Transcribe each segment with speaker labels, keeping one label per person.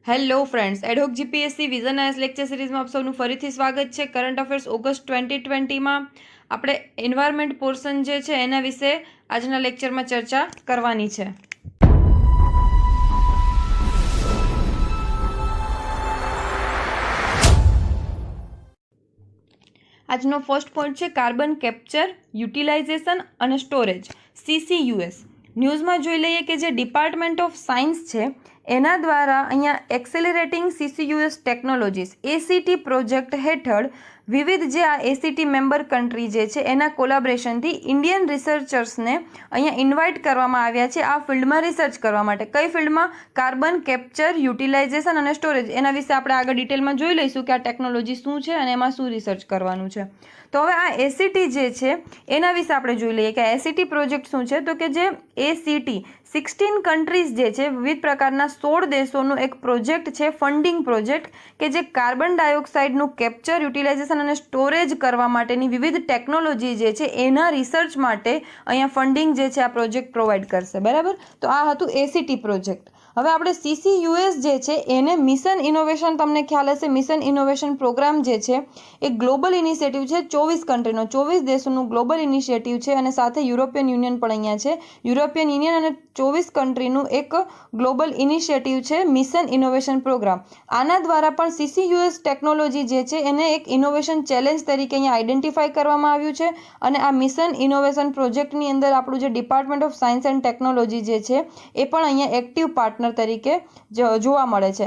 Speaker 1: Hello friends, ad hoc GPSC Vision IAS lecture સિરીઝમાં આપ સૌનું ફરીથી સ્વાગત છે. કરંટ અફેર્સ ઓગસ્ટ 2020માં આપણે એન્વાયરમેન્ટ પોર્શન જે છે એના વિશે આજના લેક્ચરમાં ચર્ચા કરવાની છે. આજનો ફર્સ્ટ પોઈન્ટ છે કાર્બન કેપ્ચર, યુટિલાઇઝેશન અને સ્ટોરેજ CCUS. ન્યૂઝમાં જોઈ લઈએ કે જે ડિપાર્ટમેન્ટ ઓફ સાયન્સ છે એના દ્વારા અહીંયા accelerating CCUS technologies ACT project હેઠળ વિવિધ જે આ ACT મેમ્બર કન્ટ્રી જે છે એના કોલાબરેશનથી ઇન્ડિયન રિસર્ચર્સને અહીંયા ઇન્વાઇટ કરવામાં આવ્યા છે આ ફિલ્ડમાં રિસર્ચ કરવા માટે. કઈ ફિલ્ડમાં? કાર્બન કેપ્ચર, યુટિલાઇઝેશન અને સ્ટોરેજ. એના વિશે આપણે આગળ ડિટેલમાં જોઈ લઈશું કે આ ટેકનોલોજી શું છે અને એમાં શું રિસર્ચ કરવાનું છે. તો હવે આ ACT જે છે એના વિશે આપણે જોઈ લઈએ કે ACT પ્રોજેક્ટ શું છે. તો કે જે ACT 16 કન્ટ્રીઝ જે છે વિવિધ પ્રકારના 16 દેશોનું એક પ્રોજેક્ટ છે, ફંડિંગ પ્રોજેક્ટ, કે જે કાર્બન ડાયોક્સાઇડનું કેપ્ચર, યુટિલાઇઝેશન અને સ્ટોરેજ કરવા માટેની વિવિધ ટેકનોલોજી જે છે એના રિસર્ચ માટે અહીંયા ફંડિંગ જે છે આ પ્રોજેક્ટ પ્રોવાઈડ કરશે. બરાબર, તો આ હતું ACT પ્રોજેક્ટ. હવે આપણે CCUS જે છે એને મિશન ઇનોવેશન, તમને ખ્યાલ હશે મિશન ઇનોવેશન પ્રોગ્રામ જે છે એ ગ્લોબલ ઇનિશિયેટિવ છે, 24 કન્ટ્રીનો, 24 દેશોનું ગ્લોબલ ઇનિશિયેટિવ છે અને સાથે યુરોપિયન યુનિયન પણ અહીંયા છે. યુરોપિયન યુનિયન અને 24 કન્ટ્રીનું એક ગ્લોબલ ઇનિશિયેટિવ છે મિશન ઇનોવેશન પ્રોગ્રામ. આના દ્વારા પણ CCUS ટેકનોલોજી જે છે એને એક ઇનોવેશન ચેલેન્જ તરીકે અહીંયા આઈડેન્ટિફાઈ કરવામાં આવ્યું છે અને આ મિશન ઇનોવેશન પ્રોજેક્ટની અંદર આપણું જે department of science and technology જે છે એ પણ અહીંયા એક્ટિવ પાર્ટનર તરીકે જોવા મળે છે.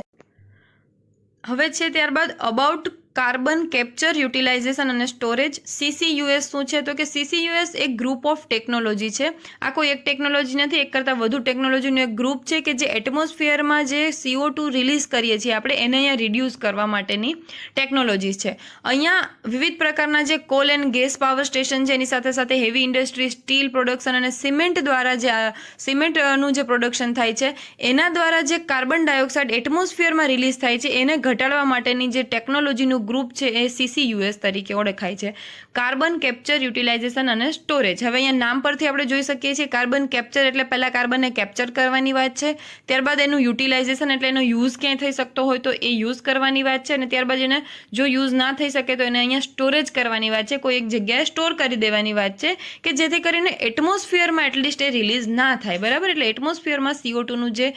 Speaker 1: હવે છે ત્યારબાદ અબાઉટ કાર્બન કેપ્ચર, યુટિલાઇઝેશન અને સ્ટોરેજ. CCUS શું છે? તો કે CCUS એક ગ્રુપ ઓફ ટેકનોલોજી છે. આ કોઈ એક ટેકનોલોજી નથી, એક કરતાં વધુ ટેકનોલોજીનું એક ગ્રુપ છે કે જે એટમોસ્ફિયરમાં જે CO2 રિલીઝ કરીએ છીએ આપણે એને અહીંયા રિડ્યુસ કરવા માટેની ટેકનોલોજીસ છે. અહીંયા વિવિધ પ્રકારના જે call and gas power station છે એની સાથે સાથે હેવી ઇન્ડસ્ટ્રી, સ્ટીલ પ્રોડક્શન અને સિમેન્ટ દ્વારા જે સિમેન્ટનું જે પ્રોડક્શન થાય છે એના દ્વારા જે કાર્બન ડાયોક્સાઇડ એટમોસ્ફિયરમાં રિલીઝ થાય છે એને ઘટાડવા માટેની જે ટેકનોલોજીનું ગ્રુપ છે એ CCUS તરીકે ઓળખાય છે. કાર્બન કેપ્ચર, યુટિલાઇઝેશન અને સ્ટોરેજ. હવે અહીંયા નામ પરથી આપણે જોઈ શકીએ છીએ કાર્બન કેપ્ચર એટલે પહેલા કાર્બનને કેપ્ચર કરવાની વાત છે, ત્યારબાદ એનું યુટિલાઇઝેશન એટલે એનો યુઝ ક્યાંય થઈ શકતો હોય તો એ યુઝ કરવાની વાત છે અને ત્યારબાદ એને જો યુઝ ના થઈ શકે તો એને અહીંયા સ્ટોરેજ કરવાની વાત છે, કોઈ એક જગ્યાએ સ્ટોર કરી દેવાની વાત છે કે જેથી કરીને એટમોસ્ફિયરમાં એટલીસ્ટ એ રિલીઝ ના થાય. બરાબર, એટલે એટમોસ્ફિયરમાં CO2નું જે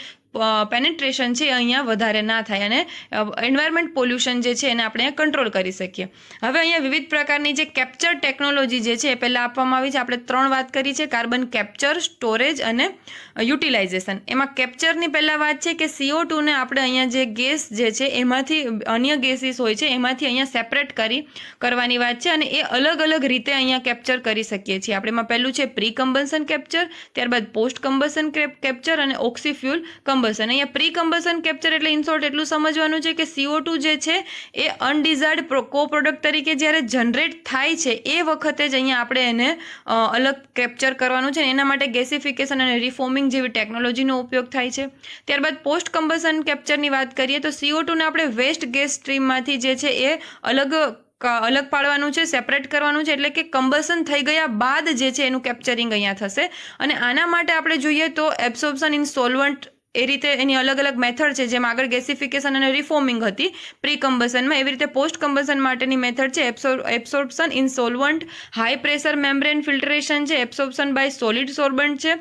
Speaker 1: પેનેટ્રેશન છે અહીંયા વધારે ના થાય અને એન્વાયરમેન્ટ પોલ્યુશન જે છે એને આપણે કંટ્રોલ કરી શકીએ. હવે અહીંયા વિવિધ પ્રકારની જે કેપ્ચર ટેકનોલોજી જે છે એ પહેલાં આપવામાં આવી છે. આપણે 3 વાત કરી છે, કાર્બન કેપ્ચર, સ્ટોરેજ અને યુટિલાઇઝેશન. એમાં કેપ્ચરની પહેલાં વાત છે કે CO2ને આપણે અહીંયા જે ગેસ જે છે એમાંથી અન્ય ગેસીસ હોય છે એમાંથી અહીંયા સેપરેટ કરવાની વાત છે અને એ અલગ અલગ રીતે અહીંયા કેપ્ચર કરી શકીએ છીએ આપણે. એમાં પહેલું છે પ્રી કમ્બશન કેપ્ચર, ત્યારબાદ પોસ્ટ કમ્બશન કેપ્ચર અને ઓક્સીફ્યુલ કમ્બશન. અહીંયા પ્રી કમ્બશન કેપ્ચર એટલે ઇન શોર્ટ એટલું સમજવાનું છે કે CO2 જે છે એ અનડિઝાયર્ડ કો પ્રોડક્ટ તરીકે જ્યારે જનરેટ થાય છે એ વખતે જ અહીંયા આપણે એને અલગ કેપ્ચર કરવાનું છે. એના માટે ગેસિફિકેશન અને રિફોર્મિંગ જેવી ટેકનોલોજીનો ઉપયોગ થાય છે. ત્યારબાદ પોસ્ટ કમ્બશન કેપ્ચરની વાત કરીએ તો CO2ને આપણે વેસ્ટ ગેસ સ્ટ્રીમમાંથી જે છે એ અલગ પાડવાનું છે, સેપરેટ કરવાનું છે, એટલે કે કમ્બશન થઈ ગયા બાદ જે છે એનું કેપ્ચરિંગ અહીંયા થશે અને આના માટે આપણે જોઈએ તો એબ્સોર્પ્શન ઇન સોલ્વન્ટ એ રીતે એની અલગ અલગ મેથડ છે. જેમ આગળ ગેસિફિકેશન અને રિફોર્મિંગ હતી પ્રી કમ્બશનમાં, એવી રીતે પોસ્ટ કમ્બશન માટેની મેથડ છે absorption in solvent, high pressure membrane filtration છે, એબ્સોર્પ્શન બાય સોલિડ સોર્બન્ટ છે,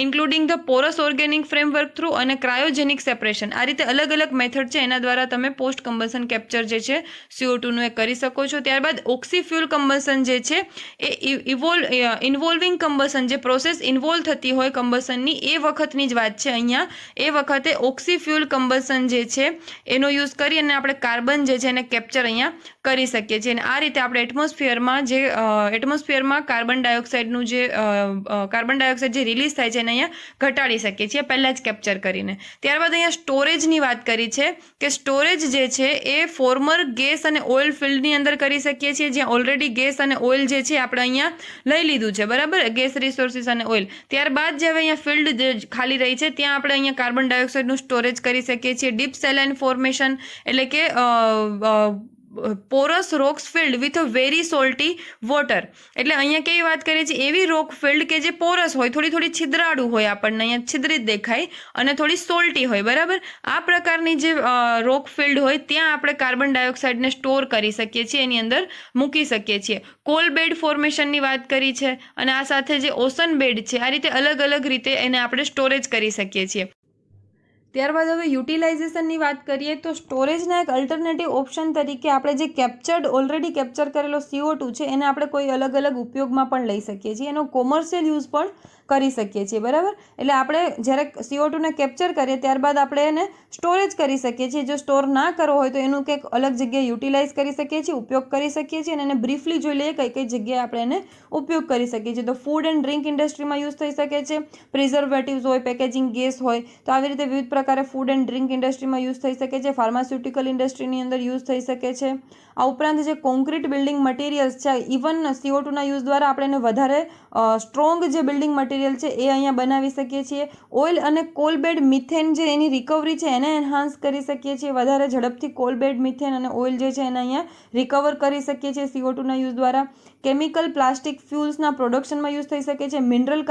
Speaker 1: including the Porus organic framework through અને ક્રાયોજેનિક સેપરેશન. આ રીતે અલગ અલગ મેથડ છે એના દ્વારા તમે પોસ્ટ કમ્બશન કેપ્ચર જે છે CO2નું એ કરી શકો છો. ત્યારબાદ ઓક્સીફ્યુલ કમ્બશન જે છે એ ઇન્વોલ્વિંગ કમ્બશન, જે પ્રોસેસ ઇન્વોલ્વ થતી હોય કમ્બશનની એ વખતની જ વાત છે. અહીંયા એ વખતે ઓક્સીફ્યુલ કમ્બશન જે છે એનો યુઝ કરી અને આપણે કાર્બન જે છે એને કેપ્ચર અહીંયા કરી શકીએ છીએ અને આ રીતે આપણે એટમોસ્ફિયરમાં કાર્બન ડાયોક્સાઇડ જે રિલીઝ થાય છે એને અહીંયા ઘટાડી શકીએ છીએ પહેલાં જ કેપ્ચર કરીને. ત્યારબાદ અહીંયા સ્ટોરેજની વાત કરી છે કે સ્ટોરેજ જે છે એ ફોર્મર ગેસ અને ઓઇલ ફિલ્ડની અંદર કરી શકીએ છીએ, જ્યાં ઓલરેડી ગેસ અને ઓઇલ જે છે આપણે અહીંયા લઈ લીધું છે. બરાબર, ગેસ રિસોર્સિસ અને ઓઇલ. ત્યારબાદ જે હવે અહીંયા ફિલ્ડ ખાલી રહી છે ત્યાં આપણે અહીંયા કાર્બન ડાયોક્સાઇડનું સ્ટોરેજ કરી શકીએ છીએ. ડીપ સેલાઇન ફોર્મેશન એટલે કે Porus rocks field with a very salty water. એટલે અહીંયા કેવી વાત કરીએ છીએ, એવી રોક ફિલ્ડ કે જે પોરસ હોય, થોડી થોડી છિદ્રાળુ હોય, આપણને અહીંયા છિદ્રિત દેખાય અને થોડી સોલ્ટી હોય, બરાબર. આ પ્રકારની જે રોક ફિલ્ડ હોય ત્યાં આપણે કાર્બન ડાયોક્સાઇડને સ્ટોર કરી શકીએ છીએ, એની અંદર મૂકી શકીએ છીએ. કોલ બેડ ફોર્મેશનની વાત કરી છે અને આ સાથે જે ઓશન બેડ છે, આ રીતે અલગ અલગ રીતે એને આપણે સ્ટોરેજ કરી શકીએ છીએ. ત્યારબાદ હવે યુટિલાઇઝેશનની વાત કરીએ તો સ્ટોરેજના એક અલ્ટરનેટિવ ઓપ્શન તરીકે આપણે જે ઓલરેડી કેપ્ચર કરેલો CO2 છે એને આપણે કોઈ અલગ અલગ ઉપયોગમાં પણ લઈ શકીએ છીએ, એનો કોમર્શિયલ યુઝ પણ કરી શકીએ છીએ, બરાબર. એટલે આપણે જ્યારે CO2ને કેપ્ચર કરીએ ત્યારબાદ આપણે એને સ્ટોરેજ કરી શકીએ છીએ. જો સ્ટોર ના કરવો હોય તો એનું કંઈક અલગ જગ્યાએ યુટિલાઇઝ કરી શકીએ છીએ, ઉપયોગ કરી શકીએ છીએ, અને એને બ્રીફલી જોઈ લઈએ કઈ કઈ જગ્યાએ આપણે એને ઉપયોગ કરી શકીએ છીએ. તો ફૂડ એન્ડ ડ્રિંક ઇન્ડસ્ટ્રીમાં યુઝ થઈ શકે છે, પ્રિઝર્વેટિવ્સ હોય, પેકેજિંગ ગેસ હોય, તો આવી રીતે વિવિધ પ્રકારે ફૂડ એન્ડ ડ્રિંક ઇન્ડસ્ટ્રીમાં યુઝ થઈ શકે છે, ફાર્માસ્યુટિકલ ઇન્ડસ્ટ્રીની અંદર યુઝ થઈ શકે છે. આ ઉપરાંત જે કોન્ક્રીટ બિલ્ડિંગ મટીરિયલ્સ છે, ઇવન CO2ના યુઝ દ્વારા આપણે એને વધારે સ્ટ્રોંગ જે બિલ્ડિંગ મટીરિયલ છે એ અહીંયા બનાવી શકીએ છીએ. ઓઇલ અને કોલબેડ મિથેન જે એની રિકવરી છે એને એન્હાન્સ કરી શકીએ છીએ, વધારે ઝડપથી કોલબેડ મિથેન અને ઓઇલ જે છે એને અહીંયા રિકવર કરી શકીએ છીએ CO2ના યુઝ દ્વારા. કેમિકલ પ્લાસ્ટિક ફ્યુલ્સના પ્રોડક્શનમાં યુઝ થઈ શકે છે, મિનરલ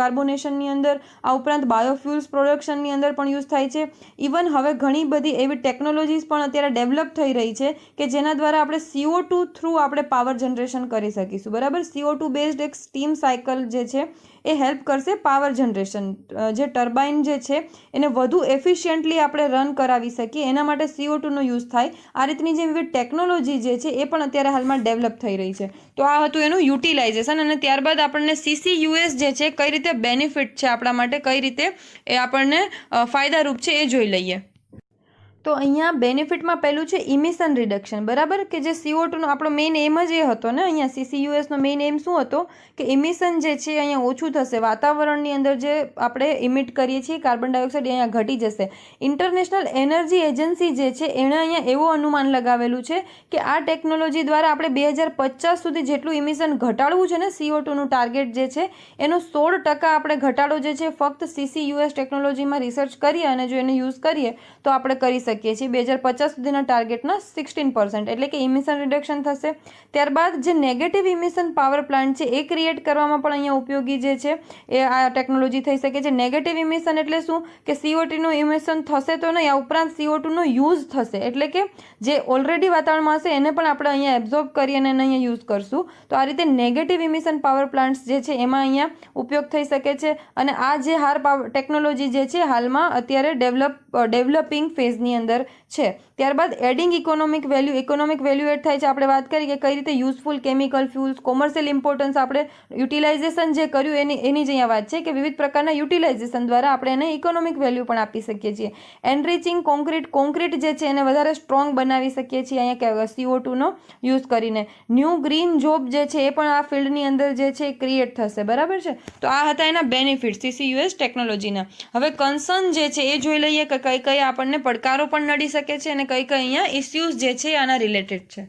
Speaker 1: કાર્બોનેશનની અંદર, આ ઉપરાંત બાયોફ્યુલ્સ પ્રોડક્શનની અંદર પણ યુઝ થાય છે. ઇવન હવે ઘણી બધી એવી ટેકનોલોજીસ પણ અત્યારે ડેવલપ થઈ રહી છે કે જેના દ્વારા આપણે CO2 થ્રુ આપણે પાવર જનરેશન કરી શકીશું, બરાબર. CO2 બેઝડ એક સ્ટીમ સાયકલ જે છે એ હેલ્પ કરશે પાવર જનરેશન, જે ટર્બાઇન જે છે એને વધુ એફિશિયન્ટલી આપણે રન કરાવી શકીએ એના માટે CO2નો યુઝ થાય. આ રીતની જે વિવિધ ટેકનોલોજી જે છે એ પણ અત્યારે હાલમાં ડેવલપ થઈ રહી છે. તો આ હતું એનું યુટિલાઇઝેશન. અને ત્યારબાદ આપણને CCUS જે છે કઈ રીતે બેનિફિટ છે આપણા માટે, કઈ રીતે એ આપણને ફાયદારૂપ છે એ જોઈ લઈએ. તો અહીંયા બેનિફિટમાં પહેલું છે ઇમિશન રિડક્શન, બરાબર. કે જે CO2નો આપણો મેઇન એમ જ એ હતો ને, અહીંયા CCUSનો મેઇન એમ શું હતો કે ઇમિશન જે છે અહીંયા ઓછું થશે, વાતાવરણની અંદર જે આપણે ઇમિટ કરીએ છીએ કાર્બન ડાયોક્સાઇડ અહીંયા ઘટી જશે. ઇન્ટરનેશનલ એનર્જી એજન્સી જે છે એણે અહીંયા એવું અનુમાન લગાવેલું છે કે આ ટેકનોલોજી દ્વારા આપણે 2050 સુધી જેટલું ઇમિશન ઘટાડવું છે ને, CO2નું ટાર્ગેટ જે છે એનો 16% આપણે ઘટાડો જે છે ફક્ત CCUS ટેકનોલોજીમાં રિસર્ચ કરીએ અને જો એને યુઝ કરીએ તો આપણે કરી શકીએ છીએ. 2050 સુધીના ટાર્ગેટના 16%, એટલે કે ઇમિશન રિડક્શન થશે. ત્યારબાદ જે નેગેટિવ ઇમિશન પાવર પ્લાન્ટ છે એ ક્રિએટ કરવામાં પણ અહીંયા ઉપયોગી જે છે એ આ ટેકનોલોજી થઈ શકે છે. નેગેટિવ ઇમિશન એટલે શું કે CO2નું ઇમિશન થશે તો નહીં, આ ઉપરાંત CO2નો યુઝ થશે, એટલે કે જે ઓલરેડી વાતાવરણમાં હશે એને પણ આપણે અહીંયા એબ્ઝોર્બ કરી અને એને અહીંયા યુઝ કરશું. તો આ રીતે નેગેટિવ ઇમિશન પાવર પ્લાન્ટ્સ જે છે એમાં અહીંયા ઉપયોગ થઈ શકે છે. અને આ જે ટેકનોલોજી જે છે હાલમાં અત્યારે ડેવલપિંગ ફેઝની અંદર છે. ત્યારબાદ એડિંગ ઇકોનોમિક વેલ્યુ એડ થાય છે. આપણે વાત કરી કે કઈ રીતે useful chemical fuels, commercial importance, આપણે યુટિલાઇઝેશન જે કર્યું એની જ અહીંયા વાત છે કે વિવિધ પ્રકારના યુટિલાઇઝેશન દ્વારા આપણે એને ઇકોનોમિક વેલ્યુ પણ આપી શકીએ છીએ. એનરિચિંગ કોન્ક્રીટ જે છે એને વધારે સ્ટ્રોંગ બનાવી શકીએ છીએ અહીંયા CO2નો યુઝ કરીને. ન્યૂ ગ્રીન જોબ જે છે એ પણ આ ફિલ્ડની અંદર જે છે એ ક્રિએટ થશે, બરાબર છે. તો આ હતા એના બેનિફિટ્સ CCUS ટેકનોલોજીના. હવે કન્સર્ન જે છે એ જોઈ લઈએ કે કઈ કઈ આપણને પડકારો પણ નડી શકે છે અને કઈ કઈ અહીંયા ઇસ્યુઝ જે છે આના રિલેટેડ છે.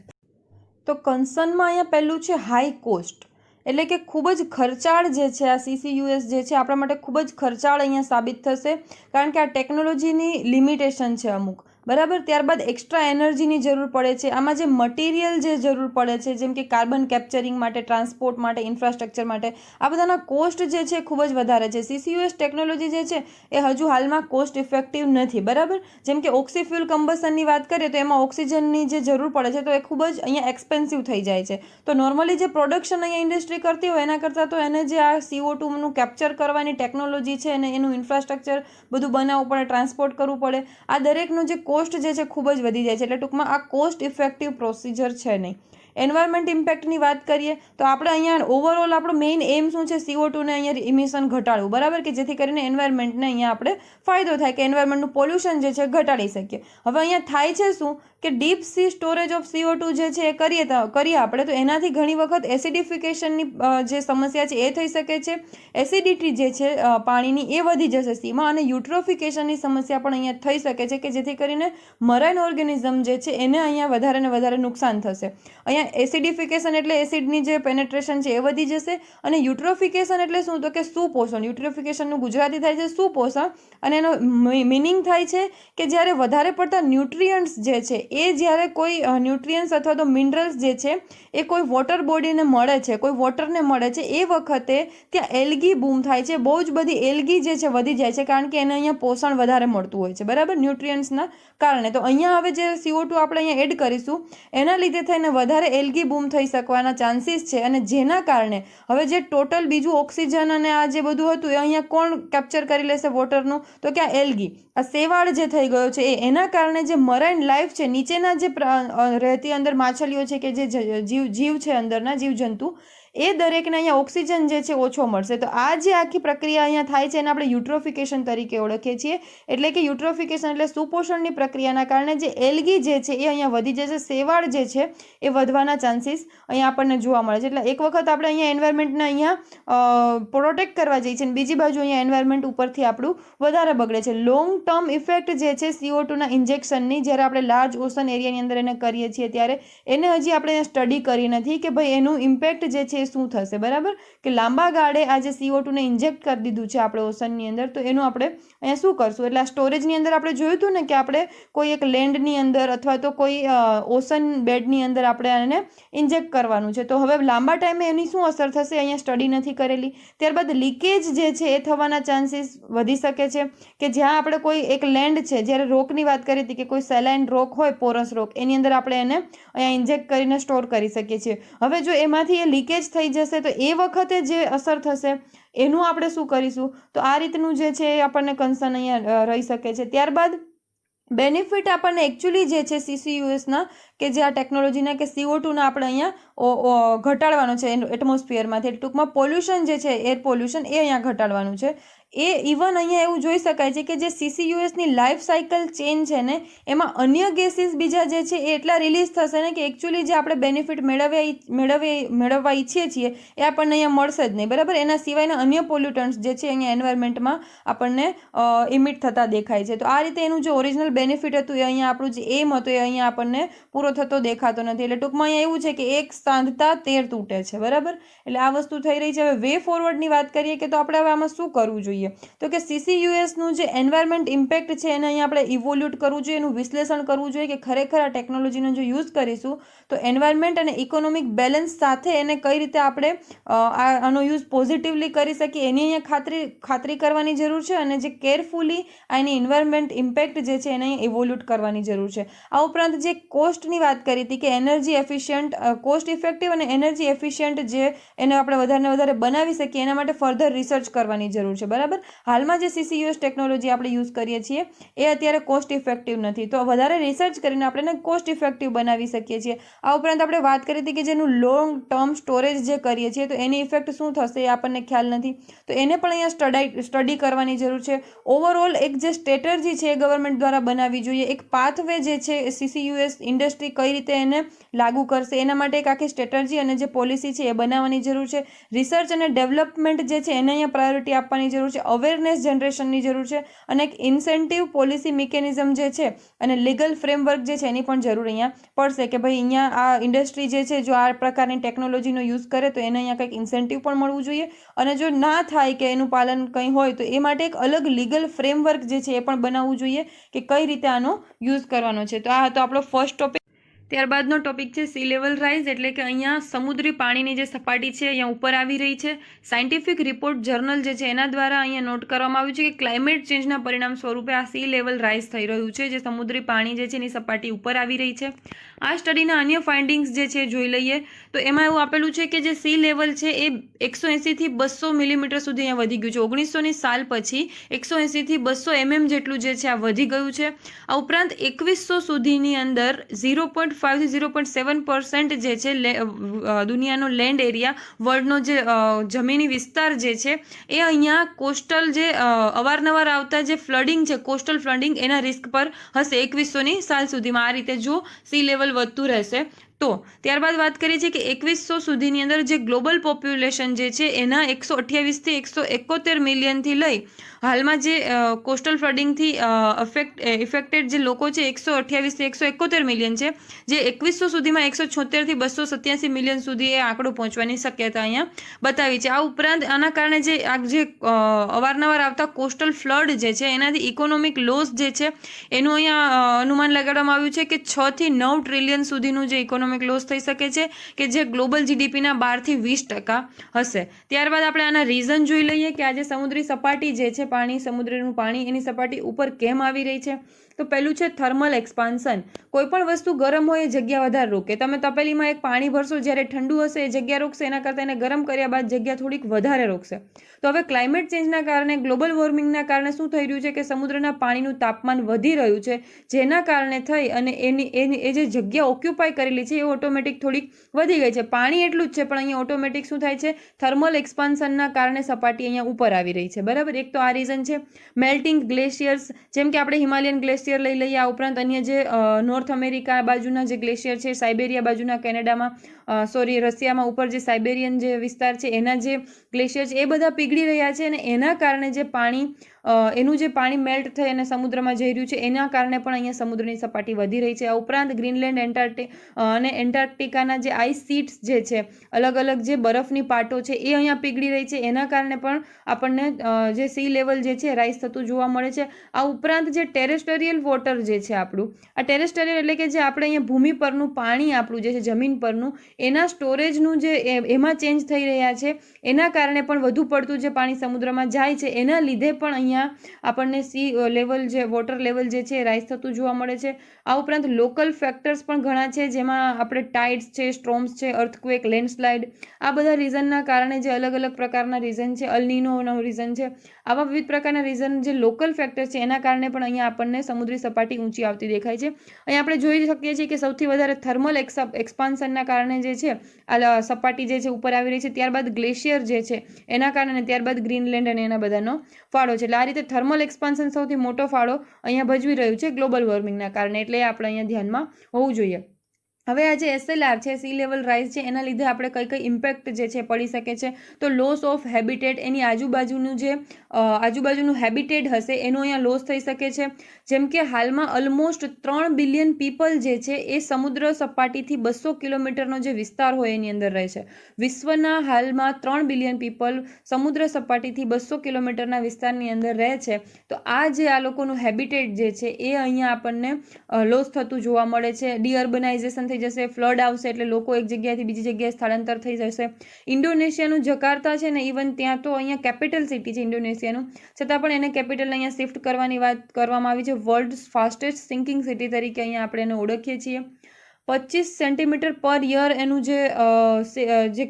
Speaker 1: તો કન્સર્નમાં અહીંયા પહેલું છે હાઈ કોસ્ટ, એટલે કે ખૂબ જ ખર્ચાળ જે છે આ CCUS જે છે આપણા માટે ખૂબ જ ખર્ચાળ અહીંયા સાબિત થશે, કારણ કે આ ટેકનોલોજીની લિમિટેશન છે અમુક, બરાબર. ત્યારબાદ એક્સ્ટ્રા એનર્જીની જરૂર પડે છે. આમાં જે મટીરિયલ જે જરૂર પડે છે જેમ કે કાર્બન કેપ્ચરિંગ માટે, ટ્રાન્સપોર્ટ માટે, ઇન્ફ્રાસ્ટ્રક્ચર માટે, આ બધાના કોસ્ટ જે છે ખૂબ જ વધારે છે. CCUS ટેકનોલોજી જે છે એ હજુ હાલમાં કોસ્ટ ઇફેક્ટિવ નથી, બરાબર. જેમ કે ઓક્સીફ્યુલ કમ્બશનની વાત કરીએ તો એમાં ઓક્સિજનની જે જરૂર પડે છે તો એ ખૂબ જ અહીંયા એક્સપેન્સિવ થઈ જાય છે. તો નોર્મલી જે પ્રોડક્શન અહીંયા ઇન્ડસ્ટ્રી કરતી હોય એના કરતાં તો એને જે આ CO2નું કેપ્ચર કરવાની ટેકનોલોજી છે અને એનું ઇન્ફ્રાસ્ટ્રક્ચર બધું બનાવવું પડે, ટ્રાન્સપોર્ટ કરવું પડે, આ દરેકનો જે કોસ્ટ જે છે ખૂબ જ વધી જાય છે. એટલે ટૂંકમાં આ કોસ્ટ ઇફેક્ટિવ પ્રોસિજર છે નહીં. એન્વાયરમેન્ટ ઇમ્પેક્ટની વાત કરીએ તો આપણે અહીંયા ઓવરઓલ આપણો મેઇન એમ શું છે, CO2ને અહીંયા ઇમિશન ઘટાડવું, બરાબર, કે જેથી કરીને એન્વાયરમેન્ટને અહીંયા આપણે ફાયદો થાય, કે એન્વાયરમેન્ટનું પોલ્યુશન જે છે ઘટાડી શકીએ. હવે અહીંયા થાય છે શું કે deep C storage of CO2 જે છે એ કરીએ આપણે તો એનાથી ઘણી વખત એસિડિફિકેશનની જે સમસ્યા છે એ થઈ શકે છે. એસિડિટી જે છે પાણીની એ વધી જશે સીમાં, અને યુટ્રોફિકેશનની સમસ્યા પણ અહીંયા થઈ શકે છે કે જેથી કરીને મરાઇન ઓર્ગેનિઝમ જે છે એને અહીંયા વધારે ને વધારે નુકસાન થશે. અહીંયા અહીંયા એસિડિફિકેશન એટલે એસિડની જે પેનેટ્રેશન છે એ વધી જશે, અને યુટ્રોફિકેશન એટલે શું તો કે સુપોષણ. યુટ્રોફિકેશનનું ગુજરાતી થાય છે સુપોષણ, અને એનો મિનિંગ થાય છે કે જ્યારે વધારે પડતા ન્યુટ્રિયન્ટ્સ જે છે એ જ્યારે કોઈ ન્યુટ્રિયન્ટ્સ અથવા તો મિનરલ્સ જે છે એ કોઈ વોટર બોડીને મળે છે, કોઈ વોટરને મળે છે, એ વખતે ત્યાં એલ્ગી બૂમ થાય છે. બહુ જ બધી એલ્ગી જે છે વધી જાય છે, કારણ કે એને અહીંયા પોષણ વધારે મળતું હોય છે, બરાબર, ન્યુટ્રિયન્ટ્સના કારણે. તો અહીંયા હવે જે CO2 આપણે અહીંયા એડ કરીશું એના લીધે થઈને વધારે એલ્ગી બૂમ થઈ શકવાના ચાન્સીસ છે, અને જેના કારણે હવે જે ટોટલ બીજું ઓક્સિજન અને આ જે બધું હતું એ અહીંયા કોણ કેપ્ચર કરી લેશે વોટરનું, તો કે આ એલ્ગી, આ શેવાળ જે થઈ ગયો છે એના કારણે જે મરાઇન લાઈફ છે, નીચેના જે રહેતી અંદર માછલીઓ છે કે જે જીવ છે અંદરના જીવજંતુ, એ દરેકને અહીંયા ઓક્સિજન જે છે ઓછો મળશે. તો આ જે આખી પ્રક્રિયા અહીંયા થાય છે એને આપણે યુટ્રોફિકેશન તરીકે ઓળખીએ છીએ. એટલે કે યુટ્રોફિકેશન એટલે સુપોષણની પ્રક્રિયાના કારણે જે એલ્ગી જે છે એ અહીંયા વધી જશે, શેવાળ જે છે એ વધવાના ચાન્સીસ અહીંયા આપણને જોવા મળે છે. એટલે એક વખત આપણે અહીંયા એન્વાયરમેન્ટને અહીંયા પ્રોટેક્ટ કરવા જઈએ છીએ, અને બીજી બાજુ અહીંયા એન્વાયરમેન્ટ ઉપરથી આપણું વધારે બગડે છે. લોંગ ટર્મ ઇફેક્ટ જે છે CO2ના ઇન્જેક્શનની, જ્યારે આપણે લાર્જ ઓશન એરિયાની અંદર એને કરીએ છીએ ત્યારે એને હજી આપણે સ્ટડી કરી નથી કે ભાઈ એનું ઇમ્પેક્ટ જે છે શું થશે, બરાબર, કે લાંબા ગાળે આ જે CO2 ને ઇન્જેક્ટ કરી દીધું છે આપણે ઓશનની અંદર, તો એનું આપણે અહીંયા શું કરશું. એટલે આ સ્ટોરેજની અંદર આપણે જોયું હતું ને કે આપણે કોઈ એક લેન્ડની અંદર અથવા તો કોઈ ઓશન બેડની અંદર આપણે આને ઇન્જેક્ટ કરવાનું છે. તો હવે લાંબા ટાઈમે એની શું અસર થશે અહીંયા સ્ટડી નથી કરેલી. ત્યારબાદ લીકેજ જે છે એ થવાના ચાન્સીસ વધી શકે છે, કે જ્યાં આપણે કોઈ એક લેન્ડ છે, જ્યારે રોકની વાત કરી હતી કે કોઈ સેલાઇન રોક હોય, પોરસ રોક, એની અંદર આપણે એને અહીંયા ઇન્જેક્ટ કરીને સ્ટોર કરી શકીએ છીએ. હવે જો એમાંથી એ લીકેજ થઈ જશે તો એ વખતે જે અસર થશે એનું આપણે શું કરીશું. તો આ રીતનું જે છે એ આપણને કન્સર્ન અહીંયા રહી શકે છે. ત્યારબાદ બેનિફિટ આપણને એકચ્યુઅલી જે છે CCUSના, કે જે આ ટેકનોલોજીના, કે CO2ના આપણે અહીંયા ઘટાડવાનો છે એટમોસ્ફિયરમાંથી. ટૂંકમાં પોલ્યુશન જે છે, એર પોલ્યુશન, એ અહીંયા ઘટાડવાનું છે. એ ઇવન અહીંયા એવું જોઈ શકાય છે કે જે CCUSની લાઈફ સાયકલ ચેન છે ને એમાં અન્ય ગેસીસ બીજા જે છે એ એટલા રિલીઝ થશે ને કે એકચ્યુઅલી જે આપણે બેનિફિટ મેળવવા ઈચ્છીએ છીએ એ આપણને અહીંયા મળશે જ નહીં, બરાબર. એના સિવાયના અન્ય પોલ્યુટન્ટ્સ જે છે અહીંયા એન્વાયરમેન્ટમાં આપણને ઇમિટ થતા દેખાય છે. તો આ રીતે એનું જે ઓરિજિનલ બેનિફિટ હતું એ અહીંયા આપણું જે એમ હતો એ અહીંયા આપણને પૂરો થતો દેખાતો નથી. એટલે ટૂંકમાં અહીંયા એવું છે કે એક સાંધતા 13 તૂટે છે, બરાબર. એટલે આ વસ્તુ થઈ રહી છે. હવે વે ફોરવર્ડની વાત કરીએ કે તો આપણે હવે આમાં શું કરવું જોઈએ. તો કે CCUSનું જે એન્વાયરમેન્ટ ઇમ્પેક્ટ છે એને અહીંયા આપણે ઇવોલ્યુટ કરવું જોઈએ, એનું વિશ્લેષણ કરવું જોઈએ કે ખરેખર આ ટેકનોલોજીનો જો યુઝ કરીશું તો એન્વાયરમેન્ટ અને ઇકોનોમિક બેલેન્સ સાથે એને કઈ રીતે આપણે આનો યુઝ પોઝિટિવલી કરી શકીએ એની અહીંયા ખાતરી કરવાની જરૂર છે, અને જે કેરફુલી આની એન્વાયરમેન્ટ ઇમ્પેક્ટ જે છે એને અહીંયા ઇવોલ્યુટ કરવાની જરૂર છે. આ ઉપરાંત જે કોસ્ટની વાત કરી હતી કે એનર્જી એફિશિયન્ટ, કોસ્ટ ઇફેક્ટિવ અને એનર્જી એફિશિયન્ટ જે એને આપણે વધારે બનાવી શકીએ એના માટે ફર્ધર રિસર્ચ કરવાની જરૂર છે, બરાબર. હાલમાં જે CCUS ટેકનોલોજી આપણે યુઝ કરીએ છીએ એ અત્યારે કોસ્ટ ઇફેક્ટિવ નથી, તો વધારે રિસર્ચ કરીને આપણે એને કોસ્ટ ઇફેક્ટિવ બનાવી શકીએ છીએ. આ ઉપરાંત આપણે વાત કરી હતી કે જેનું લોંગ ટર્મ સ્ટોરેજ જે કરીએ છીએ તો એની ઇફેક્ટ શું થશે એ આપણને ખ્યાલ નથી, તો એને પણ અહીંયા સ્ટડી કરવાની જરૂર છે. ઓવરઓલ એક જે સ્ટ્રેટર્જી છે એ ગવર્મેન્ટ દ્વારા બનાવવી જોઈએ, એક પાથવે જે છે CCUS ઇન્ડસ્ટ્રી કઈ રીતે એને લાગુ કરશે એના માટે એક આખી સ્ટ્રેટર્જી અને જે પોલિસી છે એ બનાવવાની જરૂર છે. રિસર્ચ અને ડેવલપમેન્ટ જે છે એને અહીંયા પ્રાયોરિટી આપવાની જરૂર છે. અવેરનેસ જનરેશનની જરૂર છે, અને એક ઇન્સેન્ટિવ પોલિસી મિકેનિઝમ જે છે અને લીગલ ફ્રેમવર્ક જે છે એની પણ જરૂર અહીંયા પડશે કે ભાઈ અહીંયા આ ઇન્ડસ્ટ્રી જે છે જો આ પ્રકારની ટેકનોલોજીનો યુઝ કરે તો એને અહીંયા કંઈક ઇન્સેન્ટિવ પણ મળવું જોઈએ, અને જો ના થાય કે એનું પાલન કંઈ હોય તો એ માટે એક અલગ લીગલ ફ્રેમવર્ક જે છે એ પણ બનાવવું જોઈએ કે કઈ રીતે આનો યુઝ કરવાનો છે. તો આ હતો આપણો ફર્સ્ટ ટોપિક. ત્યારબાદનો ટોપિક છે સી લેવલ રાઇઝ, એટલે કે અહીંયા સમુદ્રી પાણીની જે સપાટી છે અહીંયા ઉપર આવી રહી છે. સાયન્ટિફિક રિપોર્ટ જર્નલ જે છે એના દ્વારા અહીંયા નોટ કરવામાં આવ્યું છે કે ક્લાઇમેટ ચેન્જના પરિણામ સ્વરૂપે આ સી લેવલ રાઇઝ થઈ રહ્યું છે, જે સમુદ્રી પાણી જે છે એની સપાટી ઉપર આવી રહી છે. આ સ્ટડીના અન્ય ફાઇન્ડિંગ્સ જે છે જોઈ લઈએ તો એમાં એવું આપેલું છે કે જે સી લેવલ છે એ 180 થી 200 મિલીમીટર સુધી અહીંયા વધી ગયું છે. 1900ની સાલ પછી 180 થી 200 mm જેટલું જે છે આ વધી ગયું છે. આ ઉપરાંત 2100 સુધીની અંદર 0.5 થી 0.7% જે છે દુનિયાનો લેન્ડ એરિયા, વર્લ્ડનો જે જમીની વિસ્તાર જે છે એ અહીંયા કોસ્ટલ જે અવારનવાર આવતા જે ફ્લડિંગ છે, કોસ્ટલ ફ્લડિંગ, એના રિસ્ક પર હશે 2100ની સાલ સુધીમાં. આ રીતે જો સી લેવલ વધતું રહેશે તો ત્યારબાદ વાત કરીએ છીએ કે 2100 સુધીની અંદર જે ગ્લોબલ પોપ્યુલેશન જે છે એના 128થી 171 મિલિયનથી લઈ હાલમાં જે કોસ્ટલ ફ્લડિંગથી ઇફેક્ટેડ જે લોકો છે 128થી 171 મિલિયન છે, જે 2100 સુધીમાં 176થી 287 મિલિયન સુધી એ આંકડો પહોંચવાની શક્યતા અહીંયા બતાવી છે. આ ઉપરાંત આના કારણે જે અવારનવાર આવતા કોસ્ટલ ફ્લડ જે છે એનાથી ઇકોનોમિક લોસ જે છે એનું અહીંયા અનુમાન લગાડવામાં આવ્યું છે કે 6 થી 9 ટ્રિલિયન સુધીનું જે ઇકોનોમિક લોસ થઈ શકે છે કે જે ગ્લોબલ જીડીપીના 12 થી 20% હશે. ત્યારબાદ આપણે આના રીઝન જોઈ લઈએ કે આજે સમુદ્રી સપાટી જે છે સમુદ્રનું પાણી એની સપાટી ઉપર કેમ આવી રહી છે. તો પહેલું છે થર્મલ એક્સપાન્શન. કોઈ પણ વસ્તુ ગરમ હોય એ જગ્યા વધારે રોકે. તમે તપેલીમાં એક પાણી ભરશો, જ્યારે ઠંડુ હશે એ જગ્યા રોકશે, એના કરતાં એને ગરમ કર્યા બાદ જગ્યા થોડીક વધારે રોકશે. તો હવે ક્લાઇમેટ ચેન્જના કારણે, ગ્લોબલ વોર્મિંગના કારણે શું થઈ રહ્યું છે કે સમુદ્રના પાણીનું તાપમાન વધી રહ્યું છે, જેના કારણે થઈ અને એ જે જગ્યા ઓક્યુપાય કરેલી છે એ ઓટોમેટિક થોડીક વધી ગઈ છે. પાણી એટલું જ છે પણ અહીંયા ઓટોમેટિક શું થાય છે, થર્મલ એક્સપાન્શનના કારણે સપાટી અહીંયા ઉપર આવી રહી છે. બરાબર, એક તો આ રીઝન છે. મેલ્ટિંગ ગ્લેશિયર્સ, જેમ કે આપણે હિમાલયન ગ્લેશિયર લઈ લઈએ, આ ઉપરાંત અન્ય જે નોર્થ અમેરિકા બાજુના જે ગ્લેશિયર છે, સાઇબેરિયા બાજુના કેનેડામાં રશિયામાં ઉપર જે સાઇબેરિયન જે વિસ્તાર છે એના જે ગ્લેશિયર છે એ બધા પીગળી રહ્યા છે, અને એના કારણે જે પાણી એનું જે પાણી મેલ્ટ થઈ અને સમુદ્રમાં જઈ રહ્યું છે એના કારણે પણ અહીંયા સમુદ્રની સપાટી વધી રહી છે. આ ઉપરાંત ગ્રીનલેન્ડ અને એન્ટાર્કટિકાના જે આઈસ શીટ્સ જે છે, અલગ અલગ જે બરફની પાટો છે એ અહીંયા પીગળી રહી છે, એના કારણે પણ આપણને જે સી લેવલ જે છે રાઇઝ થતું જોવા મળે છે. આ ઉપરાંત જે ટેરેસ્ટેરિયલ વોટર જે છે આપણું, આ ટેરેસ્ટેરિયલ એટલે કે જે આપણે અહીંયા ભૂમિ પરનું પાણી આપણું જે છે જમીન પરનું, એના સ્ટોરેજનું જે એમાં ચેન્જ થઈ રહ્યા છે, એના કારણે પણ વધુ પડતું જે પાણી સમુદ્રમાં જાય છે એના લીધે પણ અહીંયા આપણને સી લેવલ જે વોટર લેવલ જે છે રાઇઝ થતું જોવા મળે છે. આ ઉપરાંત લોકલ ફેક્ટર્સ પણ ઘણા છે, જેમાં આપણે ટાઇડ્સ છે, સ્ટ્રોમ્સ છે, અર્થક્વેક, લેન્ડસ્લાઇડ, આ બધા રીઝનના કારણે જે અલગ અલગ પ્રકારના રીઝન છે, અલ્નીનોનો રીઝન છે, આવા વિવિધ પ્રકારના રીઝન જે લોકલ ફેક્ટર છે એના કારણે પણ અહીંયા આપણને સમુદ્રી સપાટી ઊંચી આવતી દેખાય છે. અહીં આપણે જોઈ શકીએ છીએ કે સૌથી વધારે થર્મલ એક્સપાન્શનના કારણે જે છે આ સપાટી જે છે ઉપર આવી રહી છે. ત્યારબાદ ગ્લેશિયર જે છે એના કારણે, ત્યારબાદ ગ્રીનલેન્ડ અને એના બધાનો ફાળો છે. એટલે આ રીતે થર્મલ એક્સપાન્શન સૌથી મોટો ફાળો અહીંયા ભજવી રહ્યું છે ગ્લોબલ વોર્મિંગના કારણે, એટલે આપણે અહીંયા ધ્યાનમાં હોવું જોઈએ. હવે આ જે એસએલઆર છે, સી લેવલ રાઇઝ છે, એના લીધે આપણે કઈ કઈ ઇમ્પેક્ટ જે છે પડી શકે છે. તો લોસ ઓફ હેબિટેટ, એની આજુબાજુનું હેબિટેટ હશે એનો અહીંયા લોસ થઈ શકે છે. જેમ કે હાલમાં ઓલમોસ્ટ 3 બિલિયન પીપલ જે છે એ સમુદ્ર સપાટીથી 200 કિલોમીટરનો જે વિસ્તાર હોય એની અંદર રહે છે. વિશ્વના હાલમાં 3 બિલિયન પીપલ સમુદ્ર સપાટીથી 200 કિલોમીટરના વિસ્તારની અંદર રહે છે. તો આ લોકોનું હેબિટેટ જે છે એ અહીંયા આપણને લોસ થતું જોવા મળે છે. ડીઅર્બનાઇઝેશન થઈ જશે, ફ્લડ આવશે એટલે લોકો એક જગ્યાએથી બીજી જગ્યાએ સ્થળાંતર થઈ જશે. ઇન્ડોનેશિયાનું જકાર્તા છે ને, ઇવન ત્યાં તો અહીંયા કેપિટલ સિટી છે ઇન્ડોનેશિયાનું, છતાં પણ એને કેપિટલ અહીંયા શિફ્ટ કરવાની વાત કરવામાં આવી છે. વર્લ્ડ ફાસ્ટેસ્ટ સિંકિંગ સિટી તરીકે અહીંયા આપણે એને ઓળખીએ છીએ. 25 સેન્ટીમીટર પર યર એનું જે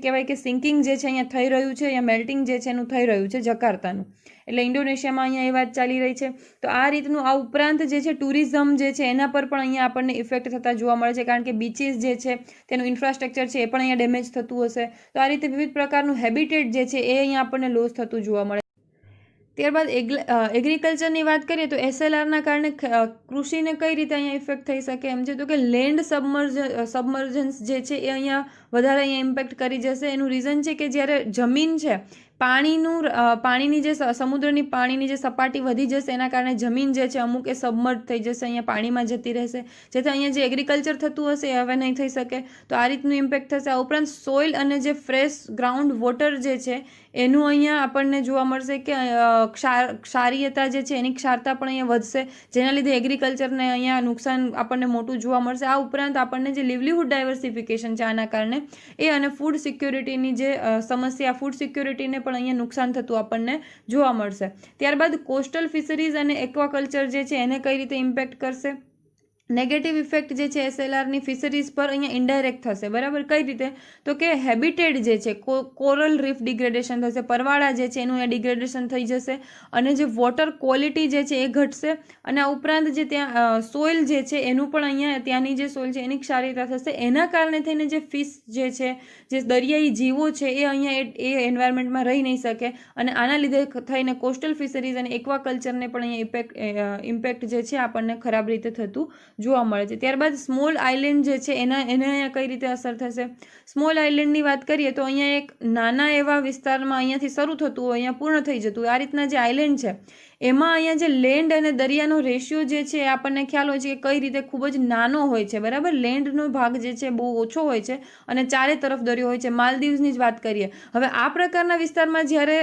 Speaker 1: કહેવાય કે સિંકિંગ જે છે અહીંયા થઈ રહ્યું છે, અહીંયા મેલ્ટિંગ જે છે એનું થઈ રહ્યું છે જકાર્તાનું. એટલે ઇન્ડોનેશિયામાં અહીંયા એ વાત ચાલી રહી છે. તો આ રીતનું, આ ઉપરાંત જે છે ટુરિઝમ જે છે એના પર પણ અહીંયા આપણને ઇફેક્ટ થતા જોવા મળે છે, કારણ કે બીચીસ જે છે તેનું ઇન્ફ્રાસ્ટ્રક્ચર છે એ પણ અહીંયા ડેમેજ થતું હશે. તો આ રીતે વિવિધ પ્રકારનું હેબિટેટ જે છે એ અહીંયા આપણને લોસ થતું જોવા મળે. ત્યારબાદ એગ્રીકલ્ચરની વાત કરીએ તો એસએલઆરના કારણે કૃષિને કઈ રીતે અહીંયા ઇફેક્ટ થઈ શકે એમ છે, તો કે લેન્ડ સબમર્જન્સ જે છે એ અહીંયા વધારે અહીંયા ઇમ્પેક્ટ કરી જશે. એનું રીઝન છે કે જ્યારે જમીન છે, પાણીની જે સમુદ્રની પાણીની જે સપાટી વધી જશે એના કારણે જમીન જે છે અમુક એ સબમર્જ થઈ જશે, અહીંયા પાણીમાં જતી રહેશે, જેથી અહીંયા જે એગ્રીકલ્ચર થતું હશે એ હવે નહીં થઈ શકે. તો આ રીતનું ઇમ્પેક્ટ થશે. આ ઉપરાંત સોઇલ અને જે ફ્રેશ ગ્રાઉન્ડ વોટર જે છે એનું અહીંયા આપણને જોવા મળશે કે ક્ષારીયતા જે છે એની ક્ષારતા પણ અહીંયા વધશે, જેના લીધે એગ્રીકલ્ચરને અહીંયા નુકસાન આપણને મોટું જોવા મળશે. આ ઉપરાંત આપણને જે લિવલીહુડ ડાયવર્સિફિકેશન છે આના કારણે એ અને ફૂડ સિક્યોરિટીની જે સમસ્યા, ફૂડ સિક્યોરિટીને પણ અહીંયા નુકસાન થતું આપણને જોવા મળશે. ત્યારબાદ કોસ્ટલ ફિશરીઝ અને એક્વાકલ્ચર જે છે એને કઈ રીતે ઇમ્પેક્ટ કરશે. નેગેટિવ ઇફેક્ટ જે છે એસએલઆરની ફિશરીઝ પર અહીંયા ઇનડાયરેક્ટ થશે. બરાબર, કઈ રીતે, તો કે હેબિટેટ જે છે, કોરલ રીફ ડિગ્રેડેશન થશે, પરવાળા જે છે એનું ડિગ્રેડેશન થઈ જશે, અને જે વોટર ક્વોલિટી જે છે એ ઘટશે. અને આ ઉપરાંત જે ત્યાં સોઇલ જે છે એનું પણ અહીંયા ત્યાંની જે સોઇલ છે એની ક્ષારીયતા થશે. એના કારણે થઈને જે ફિશ જે છે, જે દરિયાઈ જીવો છે એ અહીંયા એ એન્વાયરમેન્ટમાં રહી નહીં શકે, અને આના લીધે થઈને કોસ્ટલ ફિશરીઝ અને એક્વાકલ્ચરને પણ અહીંયા ઇમ્પેક્ટ જે છે આપણને ખરાબ રીતે થતું જોવા મળે છે. ત્યારબાદ સ્મોલ આઇલેન્ડ જે છે એને અહીંયા કઈ રીતે અસર થશે? સ્મોલ આઇલેન્ડની વાત કરીએ તો અહીંયા એક નાના એવા વિસ્તારમાં અહીંયાથી શરૂ થતું હોય, અહીંયા પૂર્ણ થઈ જતું હોય. આ રીતના જે આઇલેન્ડ છે એમાં અહીંયા જે લેન્ડ અને દરિયાનો રેશિયો જે છે એ આપણને ખ્યાલ હોય છે કે કઈ રીતે ખૂબ જ નાનો હોય છે, બરાબર. લેન્ડનો ભાગ જે છે બહુ ઓછો હોય છે અને ચારે તરફ દરિયો હોય છે. માલદીવ્સની જ વાત કરીએ. હવે આ પ્રકારના વિસ્તારમાં જ્યારે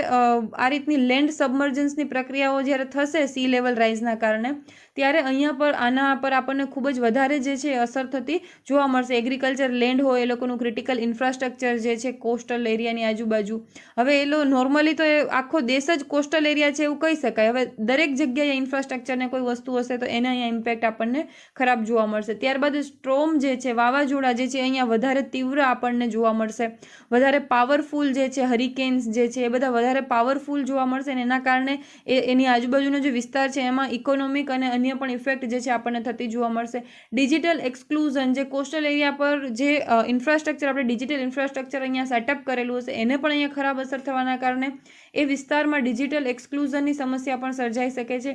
Speaker 1: આ રીતની લેન્ડ સબમર્જન્સની પ્રક્રિયાઓ જ્યારે થશે સી લેવલ રાઇઝના કારણે, ત્યારે અહીંયા પર આના પર આપણને ખૂબ જ વધારે જે છે અસર થતી જોવા મળશે. એગ્રીકલ્ચર લેન્ડ હોય, એ લોકોનું ક્રિટિકલ ઇન્ફ્રાસ્ટ્રક્ચર જે છે કોસ્ટલ એરિયાની આજુબાજુ, હવે એ નોર્મલી તો એ આખો દેશ જ કોસ્ટલ એરિયા છે એવું કહી શકાય. હવે દરેક જગ્યાએ ઇન્ફ્રાસ્ટ્રક્ચરને કોઈ વસ્તુ હશે તો એને અહીંયા ઇમ્પેક્ટ આપણને ખરાબ જોવા મળશે. ત્યારબાદ સ્ટ્રોમ જે છે, વાવાઝોડા જે છે અહીંયા વધારે તીવ્ર આપણને જોવા મળશે. વધારે પાવરફુલ જે છે હરિકેન્સ જે છે એ બધા વધારે પાવરફુલ જોવા મળશે અને એના કારણે એની આજુબાજુનો જે વિસ્તાર છે એમાં ઇકોનોમિક અને અન્ય પણ ઇફેક્ટ જે છે આપણને થતી જોવા મળશે. ડિજિટલ એક્સક્લુઝન, જે કોસ્ટલ એરિયા પર જે ઇન્ફ્રાસ્ટ્રક્ચર આપણે ડિજિટલ ઇન્ફ્રાસ્ટ્રક્ચર અહીંયા સેટઅપ કરેલું હશે એને પણ અહીંયા ખરાબ અસર થવાના કારણે એ વિસ્તારમાં ડિજિટલ એક્સક્લુઝનની સમસ્યા પણ સર્જાઈ શકે છે.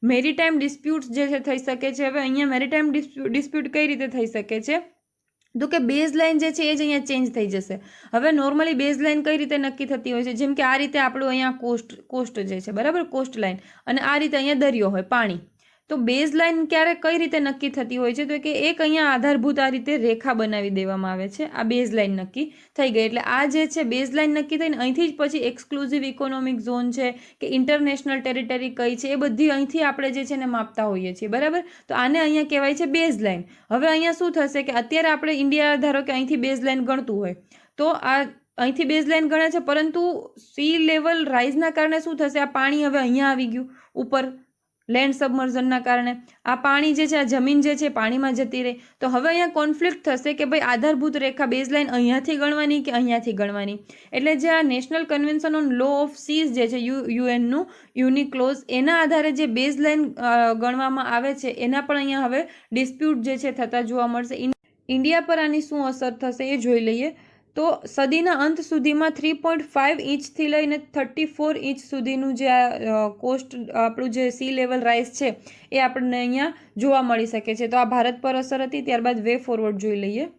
Speaker 1: મેરીટાઈમ ડિસ્પ્યુટ્સ જે છે થઈ શકે છે. હવે અહીંયા મેરીટાઈમ ડિસ્પ્યુટ કઈ રીતે થઈ શકે છે? તો કે બેઝ લાઇન જે છે એ જ અહીંયા ચેન્જ થઈ જશે. હવે નોર્મલી બેઝ લાઇન કઈ રીતે નક્કી થતી હોય છે? જેમ કે આ રીતે આપણું અહીંયા કોસ્ટ જે છે, બરાબર, કોસ્ટ લાઇન, અને આ રીતે અહીંયા દરિયો હોય, પાણી. તો બેઝ લાઇન ક્યારે કઈ રીતે નક્કી થતી હોય છે? તો કે એક અહીંયા આધારભૂત આ રીતે રેખા બનાવી દેવામાં આવે છે. આ બેઝ લાઇન નક્કી થઈ ગઈ. એટલે આ જે છે બેઝ લાઇન નક્કી થઈને અહીંથી જ પછી એક્સક્લુઝિવ ઇકોનોમિક ઝોન છે કે ઇન્ટરનેશનલ ટેરિટરી કઈ છે એ બધી અહીંથી આપણે જે છે ને માપતા હોઈએ છીએ, બરાબર. તો આને અહીંયા કહેવાય છે બેઝ લાઇન. હવે અહીંયા શું થશે કે અત્યારે આપણે ઇન્ડિયા ધારો કે અહીંથી બેઝ લાઇન ગણતું હોય તો આ અહીંથી બેઝ લાઇન ગણે છે, પરંતુ સી લેવલ રાઇઝના કારણે શું થશે? આ પાણી હવે અહીંયા આવી ગયું ઉપર, લેન્ડ સબમર્ઝનના કારણે આ પાણી જે છે, આ જમીન જે છે પાણીમાં જતી રહી. તો હવે અહીંયા કોન્ફ્લિક્ટ થશે કે ભાઈ આધારભૂત રેખા બેઝ લાઇન અહીંયાથી ગણવાની કે અહીંયાથી ગણવાની. એટલે જે આ national convention on law of seas જે છે યુએનનું યુનિક્લોઝ, એના આધારે જે બેઝ લાઇન ગણવામાં આવે છે એના પણ અહીંયા હવે ડિસ્પ્યુટ જે છે થતા જોવા મળશે. ઇન્ડિયા પર આની શું અસર થશે એ જોઈ લઈએ. તો સદીના અંત સુધીમાં 3.5 ઇંચથી લઈને 34 ઇંચ સુધીનું જે કોસ્ટ આપણું જે સી લેવલ રાઇઝ છે એ આપણને અહીંયા જોવા મળી શકે છે. તો આ ભારત પર અસર હતી. ત્યારબાદ વે ફોરવર્ડ જોઈ લઈએ,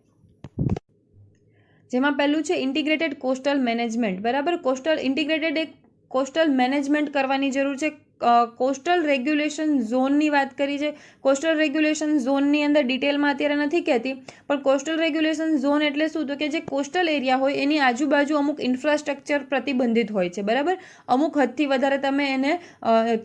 Speaker 1: જેમાં પહેલું છે ઇન્ટિગ્રેટેડ કોસ્ટલ મેનેજમેન્ટ, બરાબર. કોસ્ટલ મેનેજમેન્ટ કરવાની જરૂર છે. કોસ્ટલ રેગ્યુલેશન ઝોનની વાત કરી છે. કોસ્ટલ રેગ્યુલેશન ઝોનની અંદર ડિટેલમાં અત્યારે નથી કહેતી, પણ કોસ્ટલ રેગ્યુલેશન ઝોન એટલે શું? તો કે જે કોસ્ટલ એરિયા હોય એની આજુબાજુ અમુક ઇન્ફ્રાસ્ટ્રક્ચર પ્રતિબંધિત હોય છે, બરાબર. અમુક હદથી વધારે તમે એને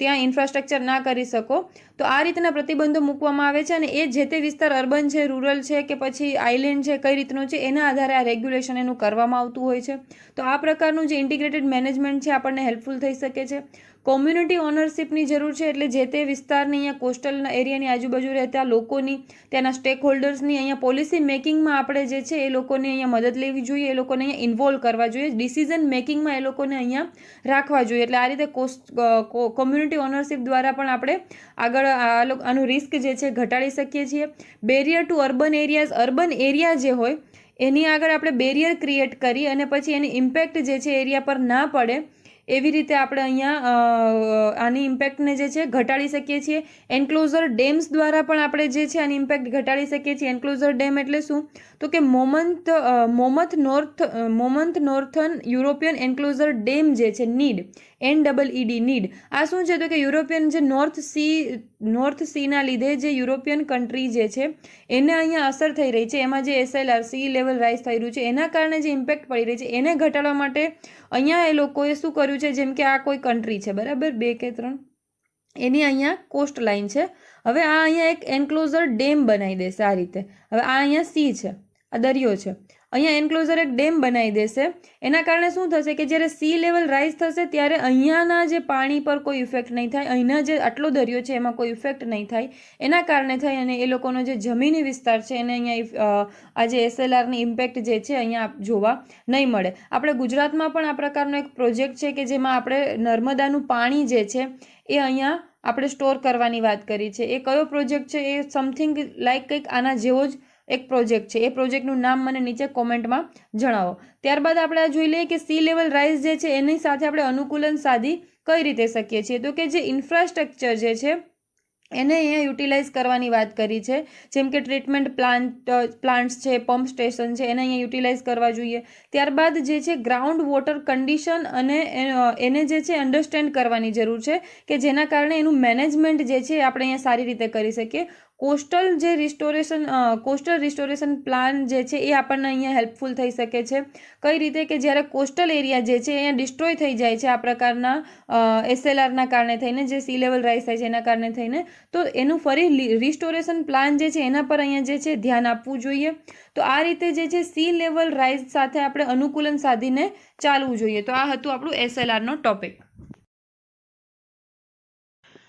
Speaker 1: ત્યાં ઇન્ફ્રાસ્ટ્રક્ચર ના કરી શકો. તો આ રીતના પ્રતિબંધો મૂકવામાં આવે છે અને એ જે તે વિસ્તાર અર્બન છે, રૂરલ છે કે પછી આઇલેન્ડ છે, કઈ રીતનો છે એના આધારે આ રેગ્યુલેશન એનું કરવામાં આવતું હોય છે. તો આ પ્રકારનું જે ઇન્ટિગ્રેટેડ મેનેજમેન્ટ છે આપણને હેલ્પફુલ થઈ શકે છે. કોમ્યુનિટી ઓનરશિપની જરૂર છે. એટલે જે તે વિસ્તારની અહીંયા કોસ્ટલ એરિયાની આજુબાજુ રહેતા લોકોની, ત્યાંના સ્ટેક હોલ્ડર્સની અહીંયા પોલિસી મેકિંગમાં આપણે જે છે એ લોકોને અહીંયા મદદ લેવી જોઈએ, એ લોકોને અહીંયા ઇન્વોલ્વ કરવા જોઈએ, ડિસિઝન મેકિંગમાં એ લોકોને અહીંયા રાખવા જોઈએ. એટલે આ રીતે કોમ્યુનિટી ઓનરશિપ દ્વારા પણ આપણે આગળ આનું રિસ્ક જે છે ઘટાડી શકીએ છીએ. Barrier to urban areas, urban area જે હોય એની આગળ આપણે બેરિયર ક્રિએટ કરી અને પછી એની ઇમ્પેક્ટ જે છે એરિયા પર ના પડે એવી રીતે આપણે અહીંયા આની ઇમ્પેક્ટને જે છે ઘટાડી શકીએ છીએ. એન્ક્લોઝર ડેમ્સ દ્વારા પણ આપણે જે છે આની ઇમ્પેક્ટ ઘટાડી શકીએ છીએ. એન્ક્લોઝર ડેમ એટલે શું? તો કે મોમથ નોર્થન યુરોપિયન એન્ક્લોઝર ડેમ જે છે, નીડ, NEED, નીડ. આ શું છે? તો કે યુરોપિયન જે નોર્થ સીના લીધે જે યુરોપિયન કન્ટ્રી જે છે એને અહીંયા અસર થઈ રહી છે, એમાં જે SLR સી લેવલ રાઇઝ થઈ રહ્યું છે એના કારણે જે ઇમ્પેક્ટ પડી રહી છે એને ઘટાડવા માટે અહીંયા એ લોકોએ શું કર્યું છે? જેમ કે આ કોઈ કન્ટ્રી છે, બરાબર, 2 કે 3, એની અહીંયા કોસ્ટ લાઇન છે. હવે આ અહીંયા એક એન્ક્લોઝર ડેમ બનાવી દેશે આ રીતે. હવે આ અહીંયા સી છે, આ દરિયો છે, અહીંયા એન્ક્લોઝર એક ડેમ બનાવી દેશે. એના કારણે શું થશે કે જ્યારે સી લેવલ રાઇઝ થશે ત્યારે અહીંયાના જે પાણી પર કોઈ ઇફેક્ટ નહીં થાય, અહીંના જે આટલો દરિયો છે એમાં કોઈ ઇફેક્ટ નહીં થાય. એના કારણે થઈ અને એ લોકોનો જે જમીની વિસ્તાર છે એને અહીંયા આ જે SLRની ઇમ્પેક્ટ જે છે અહીંયા જોવા નહીં મળે. આપણે ગુજરાતમાં પણ આ પ્રકારનો એક પ્રોજેક્ટ છે કે જેમાં આપણે નર્મદાનું પાણી જે છે એ અહીંયા આપણે સ્ટોર કરવાની વાત કરી છે. એ કયો પ્રોજેક્ટ છે? એ સમથિંગ લાઈક કંઈક આના જેવો જ એક પ્રોજેક્ટ છે. એ પ્રોજેક્ટનું નામ મને નીચે કોમેન્ટમાં જણાવો. ત્યારબાદ આપણે જોઈ લઈએ કે સી લેવલ રાઇઝ જે છે એની સાથે આપણે અનુકૂલન સાધી કઈ રીતે શકીએ છીએ. તો કે જે ઇન્ફ્રાસ્ટ્રક્ચર જે છે એને અહીંયા યુટિલાઇઝ કરવાની વાત કરી છે, જેમ કે ટ્રીટમેન્ટ પ્લાન્ટ્સ છે, પંપ સ્ટેશન છે, એને અહીંયા યુટિલાઇઝ કરવા જોઈએ. ત્યારબાદ જે છે ગ્રાઉન્ડ વોટર કન્ડિશન અને એને જે છે અન્ડરસ્ટેન્ડ કરવાની જરૂર છે કે જેના કારણે એનું મેનેજમેન્ટ જે છે આપણે અહીંયા સારી રીતે કરી શકીએ. કોસ્ટલ રિસ્ટોરેશન પ્લાન જે છે એ આપણને અહીંયા હેલ્પફુલ થઈ શકે છે. કઈ રીતે કે જ્યારે કોસ્ટલ એરિયા જે છે અહીંયા ડિસ્ટ્રોય થઈ જાય છે આ પ્રકારના SLRના કારણે થઈને, જે સી લેવલ રાઇઝ થાય છે એના કારણે થઈને, તો એનું ફરી રિસ્ટોરેશન પ્લાન જે છે એના પર અહીંયા જે છે ધ્યાન આપવું જોઈએ. તો આ રીતે જે છે સી લેવલ રાઇઝ સાથે આપણે અનુકૂલન સાધીને ચાલવું જોઈએ. તો આ હતું આપણું SLRનો ટોપિક.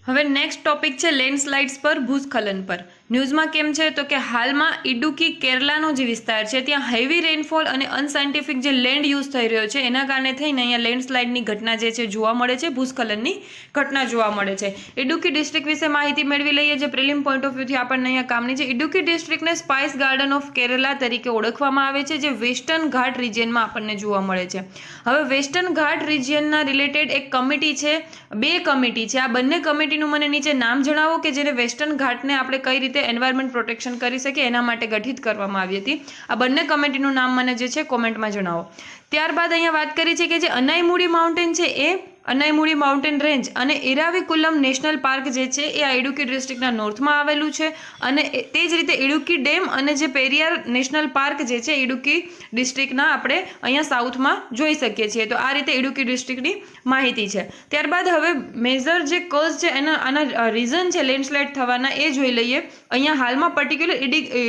Speaker 1: હવે નેક્સ્ટ ટોપિક છે લેન્ડસ્લાઇડ્સ પર, ભૂસ્ખલન પર. ન્યૂઝમાં કેમ છે તો કે હાલમાં ઇડુકી કેરલાનો જે વિસ્તાર છે ત્યાં હેવી રેનફોલ અને અનસાયન્ટિફિક જે લેન્ડ યુઝ થઈ રહ્યો છે એના કારણે થઈને અહીંયા લેન્ડસ્લાઇડની ઘટના જે છે જોવા મળે છે, ભૂસ્ખલનની ઘટના જોવા મળે છે. ઇડુકી ડિસ્ટ્રિક્ટ વિશે માહિતી મેળવી લઈએ, જે પ્રિલિમ પોઈન્ટ ઓફ વ્યૂથી આપણને અહીંયા કામની છે. Idukki ડિસ્ટ્રિક્ટને spice garden of Kerala તરીકે ઓળખવામાં આવે છે, જે વેસ્ટર્ન ઘાટ રિજિયનમાં આપણને જોવા મળે છે. હવે વેસ્ટર્ન ઘાટ રિજિયનના રિલેટેડ એક કમિટી છે, 2 કમિટી છે. આ બંને કમિટીનું મને નીચે નામ જણાવો કે જેને વેસ્ટર્ન ઘાટને આપણે કઈ રીતે એન્વાયરમેન્ટ પ્રોટેક્શન કરી શકીએ એના માટે ગઠિત કરવામાં આવી હતી. આ બંને કમિટીનું નામ મને જે છે કોમેન્ટમાં જણાવો. ત્યારબાદ અહીંયા વાત કરી છે કે જે અનાઈમુડી માઉન્ટેન છે એ અનાઈમુડી માઉન્ટેન રેન્જ અને ઇરાવિકુલમ નેશનલ પાર્ક જે છે એ આ ઇડુકી ડિસ્ટ્રિક્ટના નોર્થમાં આવેલું છે, અને તે જ રીતે ઇડુકી ડેમ અને જે પેરિયાર નેશનલ પાર્ક જે છે ઇડુકી ડિસ્ટ્રિક્ટના આપણે અહીંયા સાઉથમાં જોઈ શકીએ છીએ. તો આ રીતે ઇડુકી ડિસ્ટ્રિક્ટની માહિતી છે. ત્યારબાદ હવે મેજર જે કોઝ છે આના રીઝન છે લેન્ડસ્લાઇડ થવાના એ જોઈ લઈએ. અહીંયા હાલમાં પર્ટિક્યુલર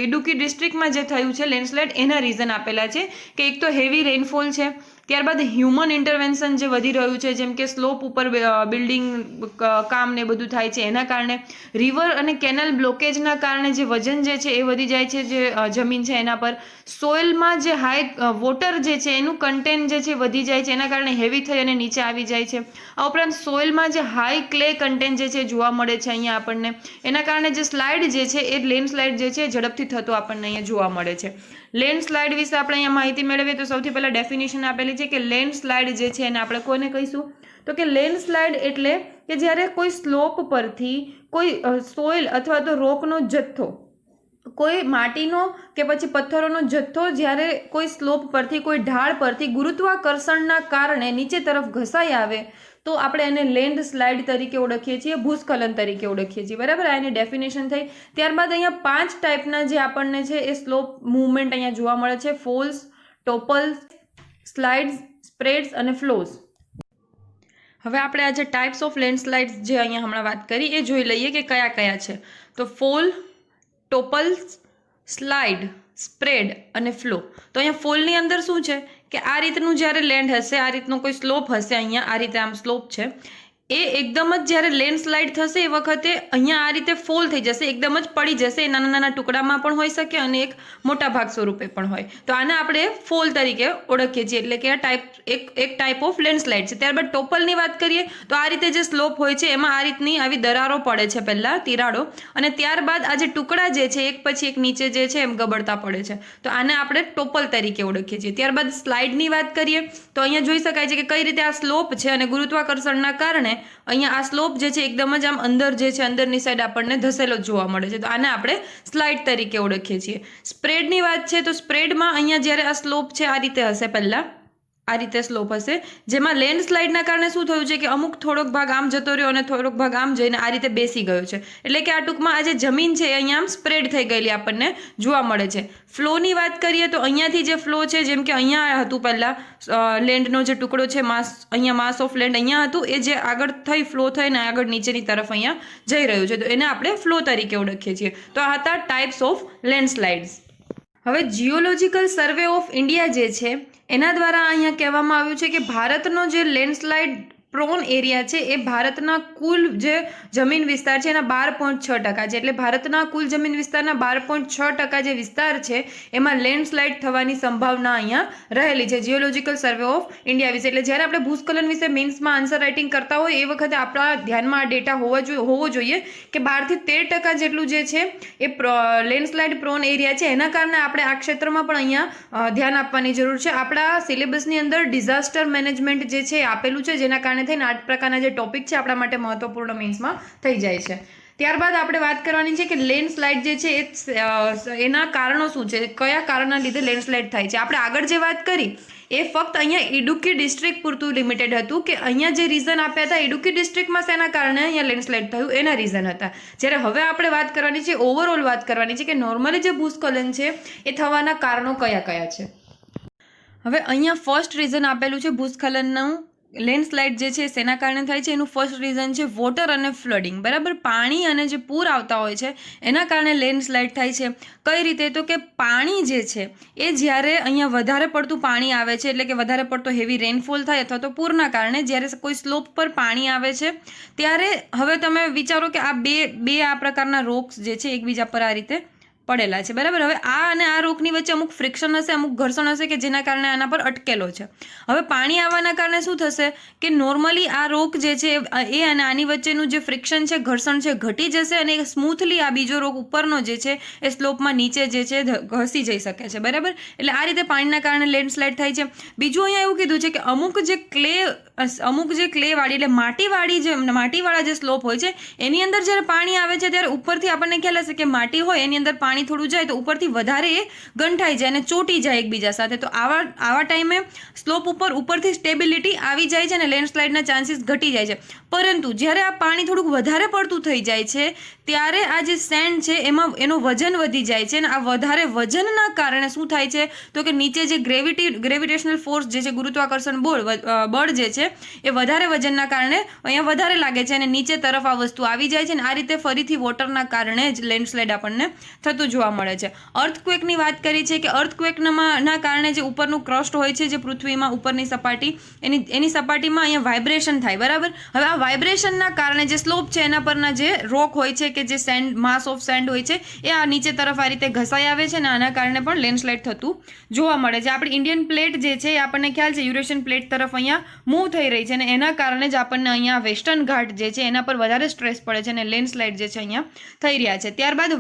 Speaker 1: ઇડુકી ડિસ્ટ્રિક્ટમાં જે થયું છે લેન્ડસ્લાઇડ એના રીઝન આપેલા છે કે એક તો હેવી રેનફોલ છે, ત્યારબાદ હ્યુમન ઇન્ટરવેન્શન જે વધી રહ્યું છે, જેમ કે સ્લોપ ઉપર બિલ્ડિંગ કામ ને બધું થાય છે એના કારણે, રિવર અને કેનલ બ્લોકેજના કારણે જે વજન જે છે એ વધી જાય છે જે જમીન છે એના પર, સોઇલમાં જે હાઈ વોટર જે છે એનું કન્ટેન્ટ જે છે વધી જાય છે એના કારણે હેવી થઈ અને નીચે આવી જાય છે. આ ઉપરાંત સોઇલમાં જે હાઈ ક્લે કન્ટેન્ટ જે છે જોવા મળે છે અહીંયા આપણને, એના કારણે જે સ્લાઇડ જે છે એ લેન્ડસ્લાઇડ જે છે ઝડપથી થતો આપણને અહીંયા જોવા મળે છે. લેન્ડસ્લાઇડ વિશે આપણે અહીંયા માહિતી મેળવીએ તો સૌથી પહેલાં ડેફિનેશન આપેલી છે કે લેન્ડસ્લાઇડ જે છે એને આપણે કોને કહીશું તો કે લેન્ડસ્લાઇડ એટલે કે જ્યારે કોઈ સ્લોપ પરથી કોઈ સોઇલ અથવા તો રોકનો જથ્થો, કોઈ માટીનો કે પછી પથ્થરોનો જથ્થો જ્યારે કોઈ સ્લોપ પરથી, કોઈ ઢાળ પરથી ગુરુત્વાકર્ષણના કારણે નીચે તરફ ઘસાઈ આવે તો આપણે એને લેન્ડસ્લાઇડ તરીકે ઓળખીએ છીએ, ભૂસ્ખલન તરીકે ઓળખીએ છીએ. બરાબર, આ એની ડેફિનેશન થઈ. ત્યારબાદ અહીંયા 5 ટાઈપના જે આપણને છે એ સ્લોપ મૂવમેન્ટ અહીંયા જોવા મળે છે: ફોલ્સ, ટોપલ્સ, સ્લાઇડ્સ, સ્પ્રેડ્સ અને ફ્લોઝ. હવે આપણે આ જે ટાઈપ્સ ઓફ લેન્ડસ્લાઇડ્સ જે અહીંયા હમણાં વાત કરી એ જોઈ લઈએ કે કયા કયા છે. તો ફોલ, ટોપલ્સ, સ્લાઇડ, સ્પ્રેડ અને ફ્લો. તો અહીંયા ફોલની અંદર શું છે કે આ રીતનું જ્યારે લેન્ડ હશે, આ રીતનો કોઈ સ્લોપ હશે, અહીંયા આ રીતે આમ સ્લોપ છે, એ એકદમ જ જ્યારે લેન્ડસ્લાઇડ થશે એ વખતે અહીંયા આ રીતે ફોલ થઈ જશે, એકદમ જ પડી જશે. એ નાના નાના ટુકડામાં પણ હોઈ શકે અને એક મોટા ભાગ સ્વરૂપે પણ હોય. તો આને આપણે ફોલ તરીકે ઓળખીએ છીએ, એટલે કે આ એક ટાઈપ ઓફ લેન્ડસ્લાઇડ છે. ત્યારબાદ ટોપલની વાત કરીએ તો આ રીતે જે સ્લોપ હોય છે એમાં આ રીતની આવી દરારો પડે છે, પહેલાં તિરાડો, અને ત્યારબાદ આ જે ટુકડા જે છે એક પછી એક નીચે જે છે એમ ગબડતા પડે છે. તો આને આપણે ટોપલ તરીકે ઓળખીએ છીએ. ત્યારબાદ સ્લાઇડની વાત કરીએ તો અહીંયા જોઈ શકાય છે કે કઈ રીતે આ સ્લોપ છે અને ગુરુત્વાકર્ષણના કારણે અહીંયા આ સ્લોપ જે છે એકદમ જ આમ અંદર જે છે અંદરની સાઈડ આપણને ધસેલો જોવા મળે છે. તો આને આપણે સ્લાઇડ તરીકે ઓળખીએ છીએ. સ્પ્રેડની વાત છે તો સ્પ્રેડમાં અહીંયા જ્યારે આ સ્લોપ છે આ રીતે હશે, પહેલાં આ રીતે સ્લોપ હશે, જેમાં લેન્ડસ્લાઇડના કારણે શું થયું છે કે અમુક થોડોક ભાગ આમ જતો રહ્યો અને થોડોક ભાગ આમ જઈને આ રીતે બેસી ગયો છે. એટલે કે આ ટૂંકમાં આ જે જમીન છે એ અહીંયા આમ સ્પ્રેડ થઈ ગયેલી આપણને જોવા મળે છે. ફ્લોની વાત કરીએ તો અહીંયાથી જે ફ્લો છે, જેમ કે અહીંયા હતું પહેલાં લેન્ડનો જે ટુકડો છે, અહીંયા માસ ઓફ લેન્ડ અહીંયા હતું, એ જે આગળ થઈ ફ્લો થઈને આગળ નીચેની તરફ અહીંયા જઈ રહ્યું છે, તો એને આપણે ફ્લો તરીકે ઓળખીએ છીએ. તો આ હતા ટાઈપ્સ ઓફ લેન્ડસ્લાઇડ્સ. હવે જીઓલોજિકલ સર્વે ઓફ ઇન્ડિયા જે છે એના દ્વારા અહીંયા કહેવામાં આવ્યું છે કે ભારતનો જે લેન્ડસ્લાઇડ પ્રોન એરિયા છે એ ભારતના કુલ જે જમીન વિસ્તાર છે એના 12.6% છે. એટલે ભારતના કુલ જમીન વિસ્તારના 12.6% જે વિસ્તાર છે એમાં લેન્ડસ્લાઇડ થવાની સંભાવના અહીંયા રહેલી છે, જીઓલોજિકલ સર્વે ઓફ ઇન્ડિયા વિશે. એટલે જ્યારે આપણે ભૂસ્ખલન વિશે મેન્સમાં આન્સર રાઇટિંગ કરતા હોય એ વખતે આપણા ધ્યાનમાં આ ડેટા હોવો જોઈએ કે 12% થી 13% જેટલું જે છે એ લેન્ડસ્લાઇડ પ્રોન એરિયા છે. એના કારણે આપણે આ ક્ષેત્રમાં પણ અહીંયા ધ્યાન આપવાની જરૂર છે. આપણા સિલેબસની અંદર ડિઝાસ્ટર મેનેજમેન્ટ જે છે આપેલું છે, જેના કારણે થઈને 8 પ્રકારના જે ટોપિક છે આપણા માટે મહત્વપૂર્ણ મેન્સમાં થઈ જાય છે. ત્યારબાદ આપણે વાત કરવાની છે કે લેન્ડસ્લાઇડ જે છે એના કારણો શું છે, કયા કારણના લીધે લેન્ડસ્લાઇડ થાય છે. આપણે આગળ જે વાત કરી એ ફક્ત અહીંયા ઇડુક્કી ડિસ્ટ્રિક્ટ પૂરતું લિમિટેડ હતું કે અહીંયા જે રીઝન આપ્યા હતા ઇડુક્કી ડિસ્ટ્રિક્ટમાં શેના કારણે અહીંયા લેન્ડસ્લાઇડ થયું એના રીઝન હતા. જ્યારે હવે આપણે વાત કરવાની છે, ઓવરઓલ વાત કરવાની છે કે નોર્મલી જે ભૂસ્ખલન છે એ થવાના કારણો કયા કયા છે. હવે અહીંયા ફર્સ્ટ રીઝન આપેલું છે ભૂસ્ખલનનું. લેન્ડસ્લાઇડ જે છે શેના કારણે થાય છે એનું ફર્સ્ટ રીઝન છે વોટર અને ફ્લડિંગ. બરાબર, પાણી અને જે પૂર આવતા હોય છે એના કારણે લેન્ડસ્લાઇડ થાય છે. કઈ રીતે? તો કે પાણી જે છે એ જ્યારે અહીંયા વધારે પડતું પાણી આવે છે, એટલે કે વધારે પડતો હેવી રેનફોલ થાય અથવા તો પૂરના કારણે જ્યારે કોઈ સ્લોપ પર પાણી આવે છે ત્યારે હવે તમે વિચારો કે આ બે આ પ્રકારના રોક્સ જે છે એકબીજા પર આ રીતે પડેલા છે. બરાબર, હવે આ અને આ રોકની વચ્ચે અમુક ફ્રિક્શન હશે, અમુક ઘર્ષણ હશે કે જેના કારણે આના પર અટકેલો છે. હવે પાણી આવવાના કારણે શું થશે કે નોર્મલી આ રોક જે છે એ અને આની વચ્ચેનું જે ફ્રિક્શન છે, ઘર્ષણ છે, ઘટી જશે અને સ્મૂથલી આ બીજો રોક ઉપરનો જે છે એ સ્લોપમાં નીચે જે છે ઘસી જઈ શકે છે. બરાબર, એટલે આ રીતે પાણીના કારણે લેન્ડસ્લાઇડ થાય છે. બીજું અહીંયા એવું કીધું છે કે અમુક જે ક્લેવાળી એટલે માટીવાળા જે સ્લોપ હોય છે એની અંદર જ્યારે પાણી આવે છે ત્યારે ઉપરથી આપણને ખ્યાલ હશે કે માટી હોય એની અંદર પાણી થોડું જાય તો ઉપરથી વધારે એ ગંઠાઈ જાય અને ચોટી જાય એકબીજા સાથે. તો આવા ટાઈમે સ્લોપ ઉપરથી સ્ટેબિલિટી આવી જાય છે અને લેન્ડસ્લાઇડના ચાન્સીસ ઘટી જાય છે. પરંતુ જ્યારે આ પાણી થોડુંક વધારે પડતું થઈ જાય છે ત્યારે આ જે સેન્ડ છે એમાં એનું વજન વધી જાય છે અને આ વધારે વજનના કારણે શું થાય છે તો કે નીચે જે ગ્રેવિટેશનલ ફોર્સ જે છે, ગુરુત્વાકર્ષણ બળ જે છે એ વધારે વજનના કારણે અહીંયા વધારે લાગે છે અને નીચે તરફ આ વસ્તુ આવી જાય છે અને આ રીતે ફરીથી વોટરના કારણે જ લેન્ડસ્લાઇડ આપણને થતું જોવા મળે છે. અર્થક્વેકની વાત કરી છે કે અર્થક્વેકના કારણે જે ઉપરનું ક્રસ્ટ હોય છે, જે પૃથ્વીમાં ઉપરની સપાટી એની સપાટીમાં અહીંયા વાઇબ્રેશન થાય. બરાબર, હવે આ વાઇબ્રેશનના કારણે જે સ્લોપ છે એના પરના જે રોક હોય છે કે જે માસ ઓફ સેન્ડ હોય છે એ આ નીચે તરફ આ રીતે ઘસાઈ આવે છે અને આના કારણે પણ લેન્ડસ્લાઇડ થતું જોવા મળે છે. આપણી ઇન્ડિયન પ્લેટ જે છે એ આપણને ખ્યાલ છે યુરેશિયન પ્લેટ તરફ અહીંયા મૂવ થઈ રહી છે અને એના કારણે જ આપણને અહીંયા વેસ્ટર્ન ઘાટ જે છે એના પર વધારે સ્ટ્રેસ પડે છે અને લેન્ડસ્લાઇડ જે છે અહીંયા થઈ રહ્યા છે. ત્યારબાદ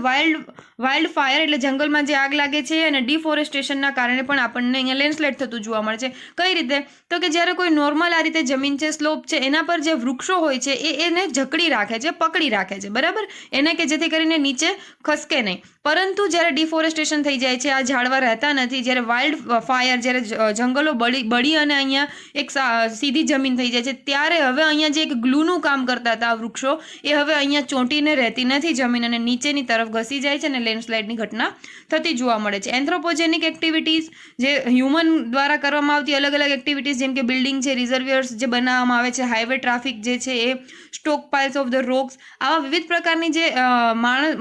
Speaker 1: વાઇલ્ડ ફાયર એટલે જંગલમાં જે આગ લાગે છે અને ડિફોરેસ્ટેશનના કારણે પણ આપણને અહીંયા લેન્ડસ્લાઇડ થતું જોવા મળે છે. કઈ રીતે? તો કે જ્યારે કોઈ નોર્મલ આ રીતે જમીન છે, સ્લોપ છે, એના પર જે વૃક્ષો હોય છે એને જકડી રાખે છે, પકડી રાખે છે. બરાબર, એને કે જેથી કરીને નીચે ખસકે નહીં. પરંતુ જ્યારે ડિફોરેસ્ટેશન થઈ જાય છે, આ ઝાડવા રહેતા નથી, જ્યારે વાઇલ્ડ ફાયર, જ્યારે જંગલો બળી અને અહીંયા એક સીધી જમીન થઈ જાય છે ત્યારે હવે અહીંયા જે એક ગ્લુનું કામ કરતા હતા આ વૃક્ષો એ હવે અહીંયા ચોંટીને રહેતી નથી જમીન અને નીચેની તરફ ઘસી જાય છે અને લેન્ડસ્લાઇડની ઘટના થતી જોવા મળે છે. એન્થ્રોપોજેનિક એક્ટિવિટીઝ જે હ્યુમન દ્વારા કરવામાં આવતી અલગ અલગ એક્ટિવિટીઝ જેમ કે બિલ્ડિંગ છે, રિઝર્વિયર્સ જે બનાવવામાં આવે છે, હાઈવે ટ્રાફિક જે છે એ, stock piles of the rocks, આવા વિવિધ પ્રકારની જે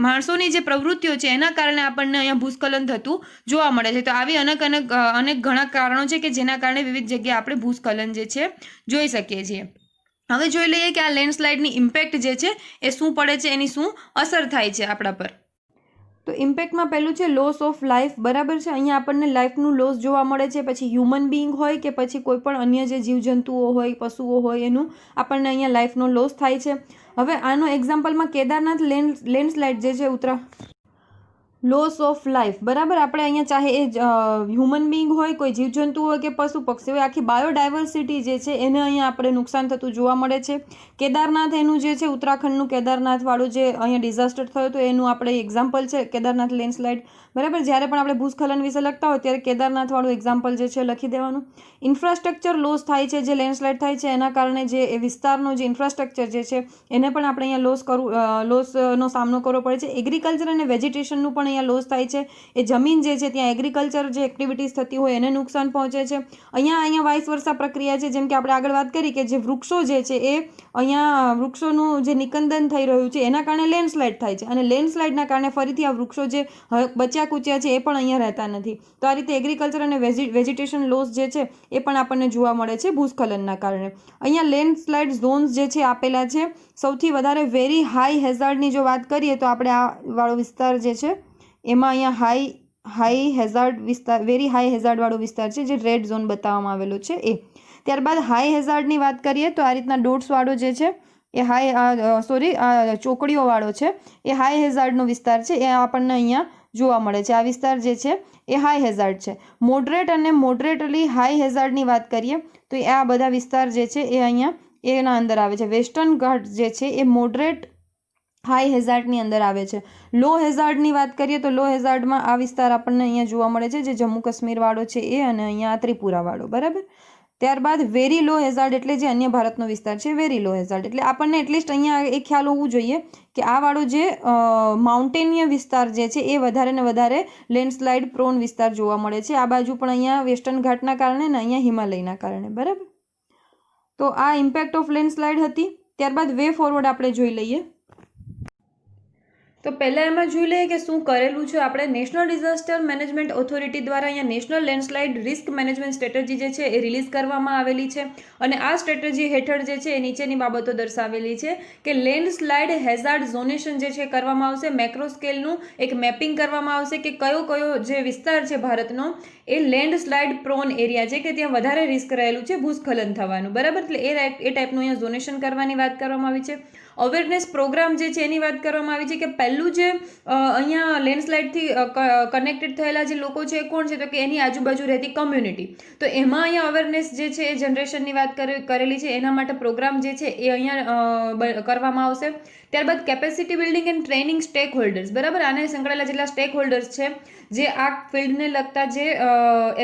Speaker 1: માણસોની જે પ્રવૃત્તિઓ છે એના કારણે આપણને અહીંયા ભૂસ્ખલન થતું જોવા મળે છે. તો આવી અનેક ઘણા કારણો છે કે જેના કારણે વિવિધ જગ્યાએ આપણે ભૂસ્ખલન જે છે જોઈ શકીએ છીએ. હવે જોઈ લઈએ કે આ લેન્ડસ્લાઇડની ઇમ્પેક્ટ જે છે એ શું પડે છે, એની શું અસર થાય છે આપણા પર. તો ઇમ્પેક્ટમાં પહેલું છે લોસ ઓફ લાઈફ. બરાબર છે, અહીંયા આપણને લાઈફનું લોસ જોવા મળે છે. પછી હ્યુમન બિંગ હોય કે પછી કોઈ પણ અન્ય જે જીવજંતુઓ હોય, પશુઓ હોય, એનું આપણને અહીંયા લાઈફનો લોસ થાય છે. હવે આનો એક્ઝામ્પલમાં કેદારનાથ લેન્ડસ્લાઇડ જે છે લોસ ઓફ લાઈફ. બરાબર, આપણે અહીંયા ચાહે એ હ્યુમન બિંગ હોય, કોઈ જીવજંતુ હોય કે પશુ પક્ષી હોય, આખી બાયોડાયવર્સિટી જે છે એને અહીંયા આપણે નુકસાન થતું જોવા મળે છે. કેદારનાથ એનું જે છે ઉત્તરાખંડનું કેદારનાથવાળું જે અહીંયા ડિઝાસ્ટર થયું હતું એનું આપણે એક્ઝામ્પલ છે કેદારનાથ લેન્ડસ્લાઇડ. બરાબર, જ્યારે પણ આપણે ભૂસ્ખલન વિશે લખતા હોય ત્યારે કેદારનાથવાળું એક્ઝામ્પલ જે છે લખી દેવાનું. ઇન્ફ્રાસ્ટ્રક્ચર લોસ થાય છે, જે લેન્ડસ્લાઇડ થાય છે એના કારણે જે એ વિસ્તારનો જે ઇન્ફ્રાસ્ટ્રક્ચર જે છે એને પણ આપણે અહીંયા લોસનો સામનો કરવો પડે છે. એગ્રીકલ્ચર અને વેજીટેશનનું પણ અહીંયા લોસ થાય છે. એ જમીન જે છે ત્યાં એગ્રીકલ્ચર જે એક્ટિવિટીઝ થતી હોય એને નુકસાન પહોંચે છે. અહીંયા વાઇસ વર્ષા પ્રક્રિયા છે, જેમ કે આપણે આગળ વાત કરી કે જે વૃક્ષો જે છે એ અહીંયા વૃક્ષોનું જે નિકંદન થઈ રહ્યું છે એના કારણે લેન્ડસ્લાઇડ થાય છે અને લેન્ડસ્લાઇડના કારણે ફરીથી આ વૃક્ષો જે બચ્યા કૂચ્યા છે એ પણ અહીંયા રહેતા નથી. તો આ રીતે એગ્રીકલ્ચર અને વેજીટેશન લોસ જે છે એ પણ આપણને જોવા મળે છે ભૂસ્ખલનના કારણે. અહીંયા લેન્ડસ્લાઇડ ઝોન્સ જે છે આપેલા છે. સૌથી વધારે વેરી હાઈ હેઝાર્ડની જો વાત કરીએ તો આપણે આ વાળો વિસ્તાર જે છે એમાં અહીંયા હાઈ હેઝાર્ડ વિસ્તાર, વેરી હાઈ હેઝાર્ડવાળો વિસ્તાર છે જે રેડ ઝોન બતાવવામાં આવેલો છે એ. ત્યારબાદ હાઈ હેઝાર્ડની વાત કરીએ તો આ રીતના ડોટ્સવાળો જે છે એ ચોકડીઓવાળો છે એ હાઈ હેઝાર્ડનો વિસ્તાર છે એ આપણને અહીંયા જોવા મળે છે. આ વિસ્તાર જે છે એ હાઈ હેઝાર્ડ છે. મોડરેટ અને મોડરેટલી હાઈ હેઝાર્ડની વાત કરીએ તો આ બધા વિસ્તાર જે છે એ અહીંયા એના અંદર આવે છે. વેસ્ટર્ન ઘાટ જે છે એ મોડરેટ હાઈ હેઝાર્ડની અંદર આવે છે. લો હેઝાર્ડની વાત કરીએ તો લો હેઝાર્ડમાં આ વિસ્તાર આપણને અહીંયા જોવા મળે છે, જે જમ્મુ કાશ્મીરવાળો છે એ, અને અહીંયા ત્રિપુરાવાળો, બરાબર. ત્યારબાદ વેરી લો હેઝાર્ડ એટલે જે અન્ય ભારતનો વિસ્તાર છે, વેરી લો હેઝાર્ડ એટલે આપણને એટલીસ્ટ અહીંયા એ ખ્યાલ હોવું જોઈએ કે આ વાળો જે માઉન્ટેનીય વિસ્તાર જે છે એ વધારે ને વધારે લેન્ડસ્લાઇડ પ્રોન વિસ્તાર જોવા મળે છે. આ બાજુ પણ અહીંયા વેસ્ટર્ન ઘાટના કારણે ને અહીંયા હિમાલયના કારણે, બરાબર. તો આ ઇમ્પેક્ટ ઓફ લેન્ડસ્લાઇડ હતી. ત્યારબાદ વે ફોરવર્ડ આપણે જોઈ લઈએ. તો પહેલાં એમાં જોઈ લઈએ કે શું કરેલું છે આપણે. નેશનલ ડિઝાસ્ટર મેનેજમેન્ટ ઓથોરિટી દ્વારા અહીંયા national landslide risk management strategy જે છે એ રિલીઝ કરવામાં આવેલી છે, અને આ સ્ટ્રેટેજી હેઠળ જે છે એ નીચેની બાબતો દર્શાવેલી છે કે લેન્ડસ્લાઇડ હેઝાર્ડ ઝોનેશન જે છે કરવામાં આવશે, મેક્રો સ્કેલનું એક મેપિંગ કરવામાં આવશે કે કયો જે વિસ્તાર છે ભારતનો એ લેન્ડસ્લાઇડ પ્રોન એરિયા છે કે ત્યાં વધારે રિસ્ક રહેલું છે ભૂસ્ખલન થવાનું, બરાબર. એટલે એ ટાઈપનું અહીંયા ઝોનેશન કરવાની વાત કરવામાં આવી છે. અવેરનેસ પ્રોગ્રામ જે છે એની વાત કરવામાં આવી છે કે પહેલું જે અહીંયા લેન્ડસ્લાઇડથી કનેક્ટેડ થયેલા જે લોકો છે એ કોણ છે, તો કે એની આજુબાજુ રહેતી કમ્યુનિટી. તો એમાં અહીંયા અવેરનેસ જે છે એ જનરેશનની વાત કરેલી છે, એના માટે પ્રોગ્રામ જે છે એ અહીંયા કરવામાં આવશે. ત્યારબાદ capacity building and training stack holders, બરાબર. આને સંકળાયેલા જેટલા સ્ટેક હોલ્ડર્સ છે, જે આ ફિલ્ડને લગતા જે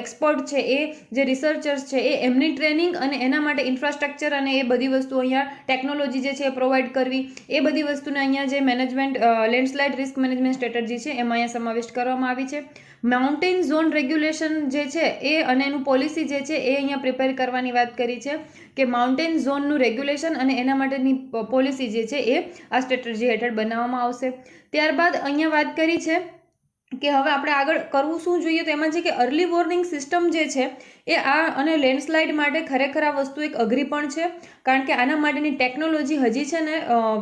Speaker 1: એક્સપર્ટ છે, એ જે રિસર્ચર્સ છે, એ એમની ટ્રેનિંગ અને એના માટે ઇન્ફ્રાસ્ટ્રક્ચર અને એ બધી વસ્તુ અહીંયા ટેકનોલોજી જે છે એ પ્રોવાઈડ કરવી, એ બધી વસ્તુને અહીંયા જે management landslide risk management strategy છે એમાં અહીંયા સમાવિષ્ટ કરવામાં આવી છે. માઉન્ટેન ઝોન રેગ્યુલેશન જે છે એ અને એનું પોલિસી જે છે એ અહીંયા પ્રિપેર કરવાની વાત કરી છે કે માઉન્ટેન ઝોનનું રેગ્યુલેશન અને એના માટેની પોલિસી જે છે એ આ સ્ટ્રેટેજી હેઠળ બનાવવામાં આવશે. ત્યારબાદ અહીંયા વાત કરી છે કે હવે આપણે આગળ કરવું શું જોઈએ, તો એમાં છે કે અર્લી વોર્નિંગ સિસ્ટમ જે છે એ આ અને લેન્ડસ્લાઇડ માટે ખરેખર આ વસ્તુ એક અઘરી પણ છે, કારણ કે આના માટેની ટેકનોલોજી હજી છે ને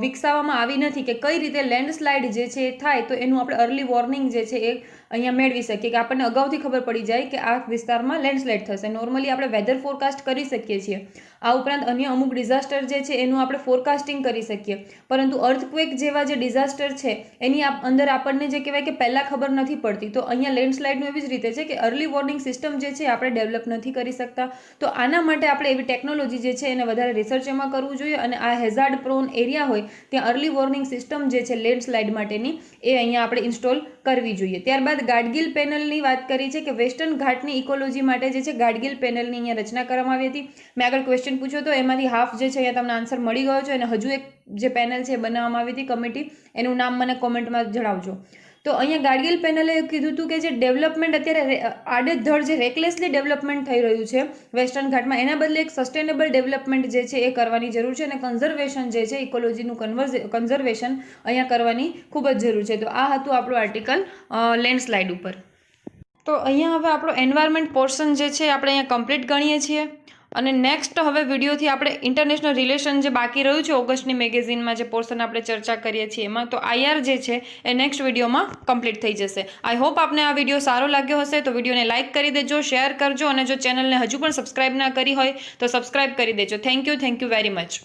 Speaker 1: વિકસાવવામાં આવી નથી કે કઈ રીતે લેન્ડસ્લાઇડ જે છે એ થાય તો એનું આપણે અર્લી વોર્નિંગ જે છે એ અહીંયા મેળવી શકીએ, કે આપણને અગાઉથી ખબર પડી જાય કે આ વિસ્તારમાં લેન્ડસ્લાઇડ થશે. નોર્મલી આપણે વેધર ફોરકાસ્ટ કરી શકીએ છીએ, આ ઉપરાંત અન્ય અમુક ડિઝાસ્ટર જે છે એનું આપણે ફોરકાસ્ટિંગ કરી શકીએ, પરંતુ અર્થક્વેક જેવા જે ડિઝાસ્ટર છે એની અંદર આપણને જે કહેવાય કે પહેલાં ખબર નથી પડતી. તો અહીંયા લેન્ડસ્લાઇડનું એવી જ રીતે છે કે અર્લી વોર્નિંગ સિસ્ટમ જે છે આપણે ડેવલપ નથી કરી શકતા. તો આના માટે આપણે એવી ટેકનોલોજી જે છે એને વધારે રિસર્ચ એમાં કરવું જોઈએ, અને આ હેઝાર્ડ પ્રોન એરિયા હોય ત્યાં અર્લી વોર્નિંગ સિસ્ટમ જે છે લેન્ડસ્લાઇડ માટેની એ અહીંયા આપણે ઇન્સ્ટોલ કરવી જોઈએ. ત્યારબાદ ગાડગીલ પેનલની વાત કરી છે કે વેસ્ટર્ન ઘાટની ઇકોલોજી માટે જે છે ગાડગીલ પેનલની અહીંયા રચના કરવામાં આવી હતી. મેં આગળ ક્વેશ્ચન પૂછ્યો તો એમાંથી હાફ જે છે અહીંયા તમને આન્સર મળી ગયો છે, અને હજુ એક જે પેનલ છે બનાવવામાં આવી હતી કમિટી, એનું નામ મને કોમેન્ટમાં જણાવજો. તો અહીંયા ગાડગીલ પેનલે કીધું હતું કે જે ડેવલપમેન્ટ અત્યારે આડેધડ જે રેકલેસલી ડેવલપમેન્ટ થઈ રહ્યું છે વેસ્ટર્ન ઘાટમાં, એના બદલે એક સસ્ટેનેબલ ડેવલપમેન્ટ જે છે એ કરવાની જરૂર છે, અને કન્ઝર્વેશન જે છે ઇકોલોજીનું કન્ઝર્વેશન અહીંયા કરવાની ખૂબ જ જરૂર છે. તો આ હતું આપણું આર્ટિકલ લેન્ડસ્લાઇડ ઉપર. તો અહીંયા હવે આપણો એન્વાયરમેન્ટ પોર્શન જે છે આપણે અહીંયા કમ્પ્લીટ ગણીએ છીએ, અને નેક્સ્ટ હવે વિડીયોથી આપણે ઇન્ટરનેશનલ રિલેશન જે બાકી રહ્યું છે ઓગસ્ટની મેગેઝિનમાં જે પોર્શન આપણે ચર્ચા કરીએ છીએ એમાં, તો IR જે છે એ નેક્સ્ટ વિડીયોમાં કમ્પ્લીટ થઈ જશે. આઈ હોપ આપને આ વિડીયો સારો લાગ્યો હશે, તો વિડીયોને લાઇક કરી દેજો, શેર કરજો, અને જો ચેનલને હજુ પણ સબસ્ક્રાઇબ ના કરી હોય તો સબસ્ક્રાઇબ કરી દેજો. Thank you very much.